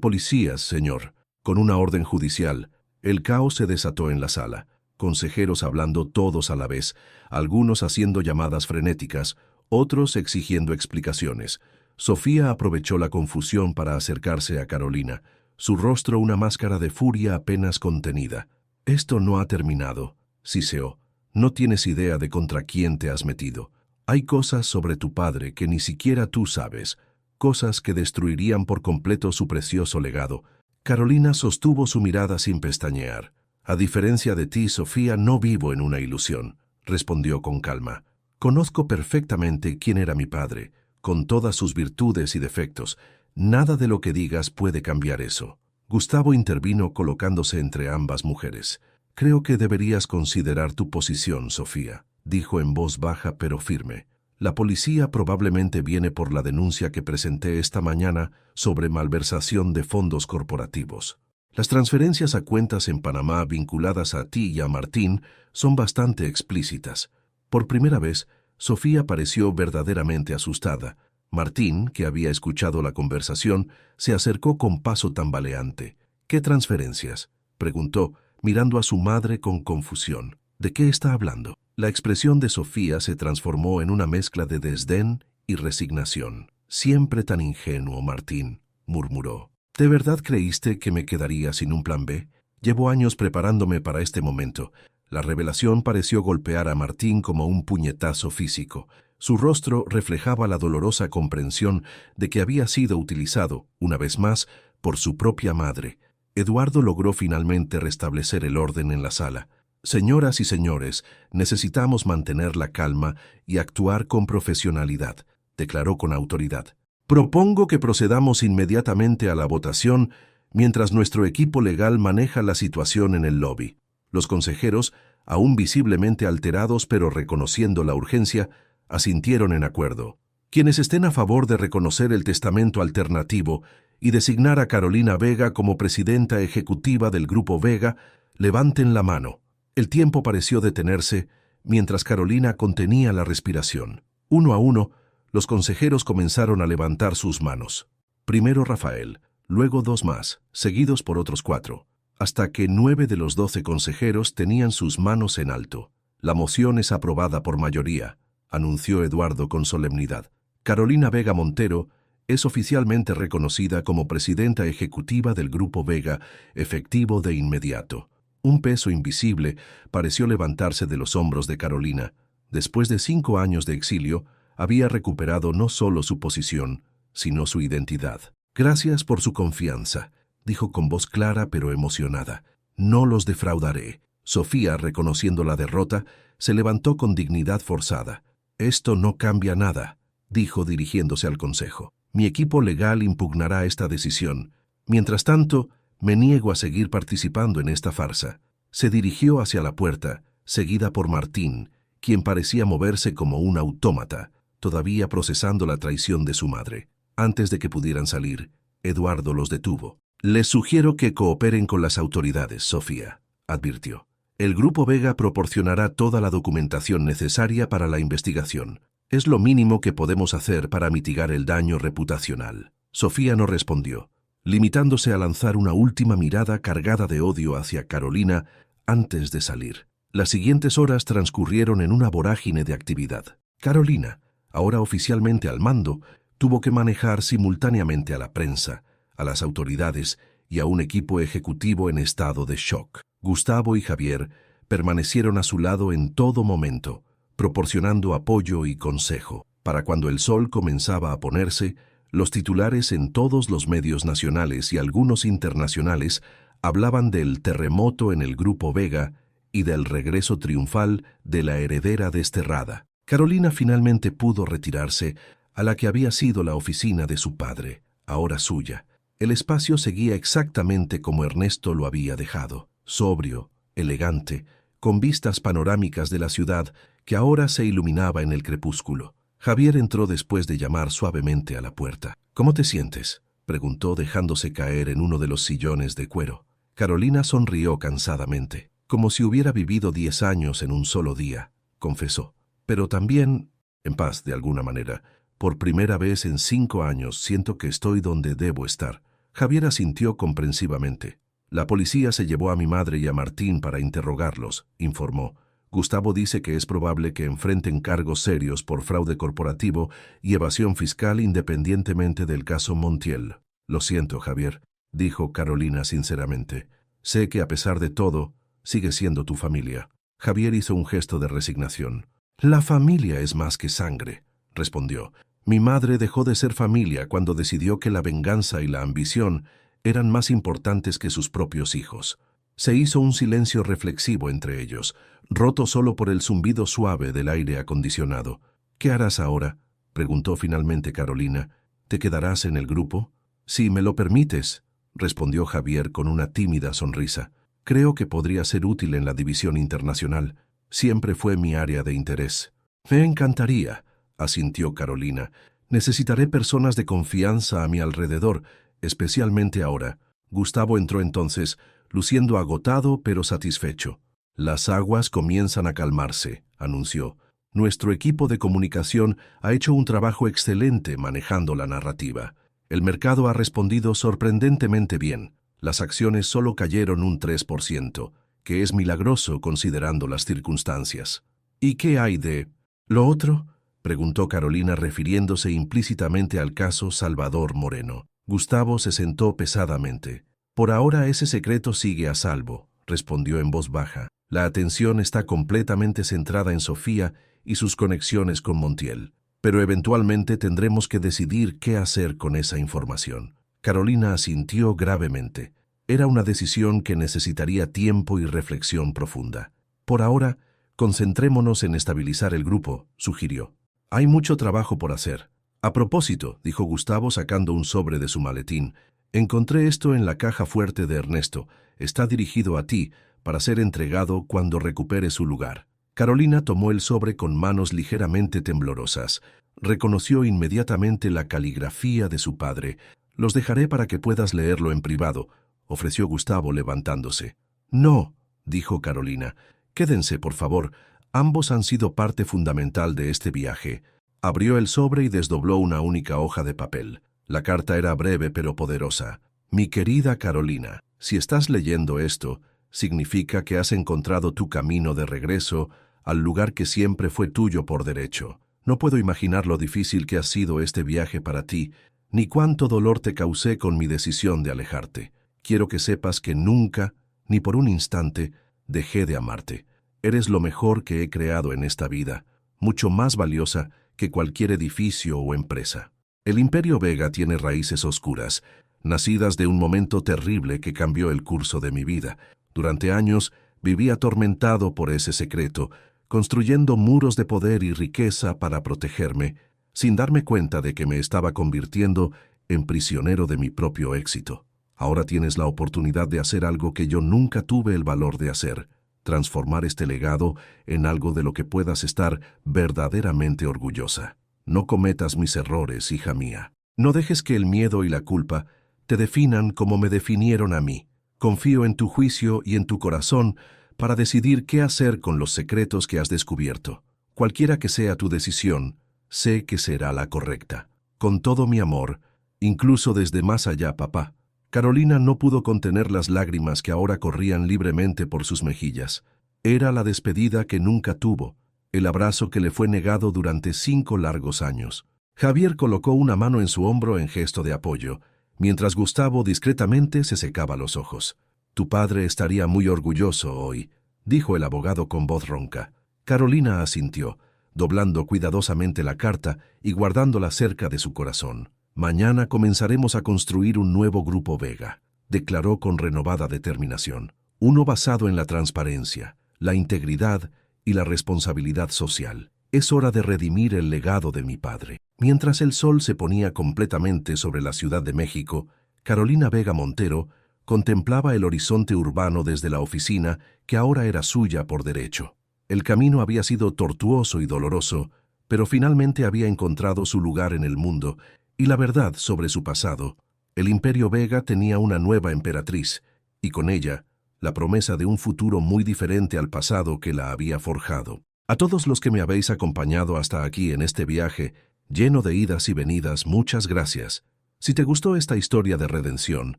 policías, señor, con una orden judicial». El caos se desató en la sala. Consejeros hablando todos a la vez, algunos haciendo llamadas frenéticas, otros exigiendo explicaciones. Sofía aprovechó la confusión para acercarse a Carolina, su rostro una máscara de furia apenas contenida. «Esto no ha terminado», siseó. «No tienes idea de contra quién te has metido. Hay cosas sobre tu padre que ni siquiera tú sabes, cosas que destruirían por completo su precioso legado». Carolina sostuvo su mirada sin pestañear. «A diferencia de ti, Sofía, no vivo en una ilusión», respondió con calma. «Conozco perfectamente quién era mi padre, con todas sus virtudes y defectos. Nada de lo que digas puede cambiar eso». Gustavo intervino colocándose entre ambas mujeres. «Creo que deberías considerar tu posición, Sofía», dijo en voz baja pero firme. «La policía probablemente viene por la denuncia que presenté esta mañana sobre malversación de fondos corporativos. Las transferencias a cuentas en Panamá vinculadas a ti y a Martín son bastante explícitas». Por primera vez, Sofía pareció verdaderamente asustada. Martín, que había escuchado la conversación, se acercó con paso tambaleante. «¿Qué transferencias?», preguntó, mirando a su madre con confusión. «¿De qué está hablando?». La expresión de Sofía se transformó en una mezcla de desdén y resignación. «Siempre tan ingenuo, Martín», murmuró. «¿De verdad creíste que me quedaría sin un plan B? Llevo años preparándome para este momento». La revelación pareció golpear a Martín como un puñetazo físico. Su rostro reflejaba la dolorosa comprensión de que había sido utilizado, una vez más, por su propia madre. Eduardo logró finalmente restablecer el orden en la sala. «Señoras y señores, necesitamos mantener la calma y actuar con profesionalidad», declaró con autoridad. «Propongo que procedamos inmediatamente a la votación mientras nuestro equipo legal maneja la situación en el lobby». Los consejeros, aún visiblemente alterados pero reconociendo la urgencia, asintieron en acuerdo. «Quienes estén a favor de reconocer el testamento alternativo y designar a Carolina Vega como presidenta ejecutiva del Grupo Vega, levanten la mano». El tiempo pareció detenerse mientras Carolina contenía la respiración. Uno a uno, los consejeros comenzaron a levantar sus manos. Primero Rafael, luego 2 más, seguidos por otros 4, hasta que 9 de los 12 consejeros tenían sus manos en alto. «La moción es aprobada por mayoría», anunció Eduardo con solemnidad. «Carolina Vega Montero es oficialmente reconocida como presidenta ejecutiva del Grupo Vega, efectivo de inmediato». Un peso invisible pareció levantarse de los hombros de Carolina. Después de 5 años de exilio, había recuperado no solo su posición, sino su identidad. «Gracias por su confianza», dijo con voz clara pero emocionada. «No los defraudaré». Sofía, reconociendo la derrota, se levantó con dignidad forzada. «Esto no cambia nada», dijo dirigiéndose al consejo. «Mi equipo legal impugnará esta decisión. Mientras tanto, me niego a seguir participando en esta farsa». Se dirigió hacia la puerta, seguida por Martín, quien parecía moverse como un autómata, todavía procesando la traición de su madre. Antes de que pudieran salir, Eduardo los detuvo. «Les sugiero que cooperen con las autoridades, Sofía», advirtió. «El Grupo Vega proporcionará toda la documentación necesaria para la investigación. Es lo mínimo que podemos hacer para mitigar el daño reputacional». Sofía no respondió, limitándose a lanzar una última mirada cargada de odio hacia Carolina antes de salir. Las siguientes horas transcurrieron en una vorágine de actividad. Carolina, ahora oficialmente al mando, tuvo que manejar simultáneamente a la prensa, a las autoridades y a un equipo ejecutivo en estado de shock. Gustavo y Javier permanecieron a su lado en todo momento, proporcionando apoyo y consejo. Para cuando el sol comenzaba a ponerse, los titulares en todos los medios nacionales y algunos internacionales hablaban del terremoto en el Grupo Vega y del regreso triunfal de la heredera desterrada. Carolina finalmente pudo retirarse a la que había sido la oficina de su padre, ahora suya. El espacio seguía exactamente como Ernesto lo había dejado, sobrio, elegante, con vistas panorámicas de la ciudad que ahora se iluminaba en el crepúsculo. Javier entró después de llamar suavemente a la puerta. «¿Cómo te sientes?», preguntó dejándose caer en uno de los sillones de cuero. Carolina sonrió cansadamente, como si hubiera vivido 10 años en un solo día, confesó. «Pero también, en paz de alguna manera. Por primera vez en 5 años siento que estoy donde debo estar». Javier asintió comprensivamente. «La policía se llevó a mi madre y a Martín para interrogarlos», informó. «Gustavo dice que es probable que enfrenten cargos serios por fraude corporativo y evasión fiscal independientemente del caso Montiel». «Lo siento, Javier», dijo Carolina sinceramente. «Sé que a pesar de todo, sigue siendo tu familia». Javier hizo un gesto de resignación. «La familia es más que sangre», respondió. «Mi madre dejó de ser familia cuando decidió que la venganza y la ambición eran más importantes que sus propios hijos». Se hizo un silencio reflexivo entre ellos, roto solo por el zumbido suave del aire acondicionado. «¿Qué harás ahora?», preguntó finalmente Carolina. «¿Te quedarás en el grupo?». «Si me lo permites», respondió Javier con una tímida sonrisa. «Creo que podría ser útil en la división internacional. Siempre fue mi área de interés». «Me encantaría», asintió Carolina. «Necesitaré personas de confianza a mi alrededor, especialmente ahora». Gustavo entró entonces, luciendo agotado pero satisfecho. «Las aguas comienzan a calmarse», anunció. «Nuestro equipo de comunicación ha hecho un trabajo excelente manejando la narrativa. El mercado ha respondido sorprendentemente bien. Las acciones solo cayeron un 3%, que es milagroso considerando las circunstancias». «¿Y qué hay de lo otro?», preguntó Carolina refiriéndose implícitamente al caso Salvador Moreno. Gustavo se sentó pesadamente. «Por ahora ese secreto sigue a salvo», respondió en voz baja. «La atención está completamente centrada en Sofía y sus conexiones con Montiel. Pero eventualmente tendremos que decidir qué hacer con esa información». Carolina asintió gravemente. Era una decisión que necesitaría tiempo y reflexión profunda. «Por ahora, concentrémonos en estabilizar el grupo», sugirió. «Hay mucho trabajo por hacer». «A propósito», dijo Gustavo sacando un sobre de su maletín, «encontré esto en la caja fuerte de Ernesto. Está dirigido a ti, para ser entregado cuando recupere su lugar». Carolina tomó el sobre con manos ligeramente temblorosas. Reconoció inmediatamente la caligrafía de su padre. «Los dejaré para que puedas leerlo en privado», ofreció Gustavo levantándose. «No», dijo Carolina. «Quédense, por favor. Ambos han sido parte fundamental de este viaje». Abrió el sobre y desdobló una única hoja de papel. La carta era breve pero poderosa. «Mi querida Carolina, si estás leyendo esto, significa que has encontrado tu camino de regreso al lugar que siempre fue tuyo por derecho. No puedo imaginar lo difícil que ha sido este viaje para ti, ni cuánto dolor te causé con mi decisión de alejarte. Quiero que sepas que nunca, ni por un instante, dejé de amarte. Eres lo mejor que he creado en esta vida, mucho más valiosa que cualquier edificio o empresa. El Imperio Vega tiene raíces oscuras, nacidas de un momento terrible que cambió el curso de mi vida. Durante años viví atormentado por ese secreto, construyendo muros de poder y riqueza para protegerme, sin darme cuenta de que me estaba convirtiendo en prisionero de mi propio éxito. Ahora tienes la oportunidad de hacer algo que yo nunca tuve el valor de hacer: transformar este legado en algo de lo que puedas estar verdaderamente orgullosa. No cometas mis errores, hija mía. No dejes que el miedo y la culpa te definan como me definieron a mí. Confío en tu juicio y en tu corazón para decidir qué hacer con los secretos que has descubierto. Cualquiera que sea tu decisión, sé que será la correcta. Con todo mi amor, incluso desde más allá, papá». Carolina no pudo contener las lágrimas que ahora corrían libremente por sus mejillas. Era la despedida que nunca tuvo, el abrazo que le fue negado durante 5 largos años. Javier colocó una mano en su hombro en gesto de apoyo, mientras Gustavo discretamente se secaba los ojos. «Tu padre estaría muy orgulloso hoy», dijo el abogado con voz ronca. Carolina asintió, doblando cuidadosamente la carta y guardándola cerca de su corazón. «Mañana comenzaremos a construir un nuevo Grupo Vega», declaró con renovada determinación. «Uno basado en la transparencia, la integridad y la responsabilidad social. Es hora de redimir el legado de mi padre». Mientras el sol se ponía completamente sobre la Ciudad de México, Carolina Vega Montero contemplaba el horizonte urbano desde la oficina que ahora era suya por derecho. El camino había sido tortuoso y doloroso, pero finalmente había encontrado su lugar en el mundo y la verdad sobre su pasado. El Imperio Vega tenía una nueva emperatriz, y con ella, la promesa de un futuro muy diferente al pasado que la había forjado. A todos los que me habéis acompañado hasta aquí en este viaje, lleno de idas y venidas, muchas gracias. Si te gustó esta historia de redención,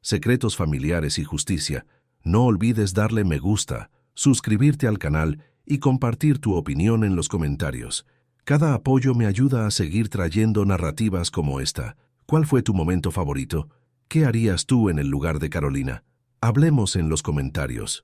secretos familiares y justicia, no olvides darle me gusta, suscribirte al canal y compartir tu opinión en los comentarios. Cada apoyo me ayuda a seguir trayendo narrativas como esta. ¿Cuál fue tu momento favorito? ¿Qué harías tú en el lugar de Carolina? Hablemos en los comentarios.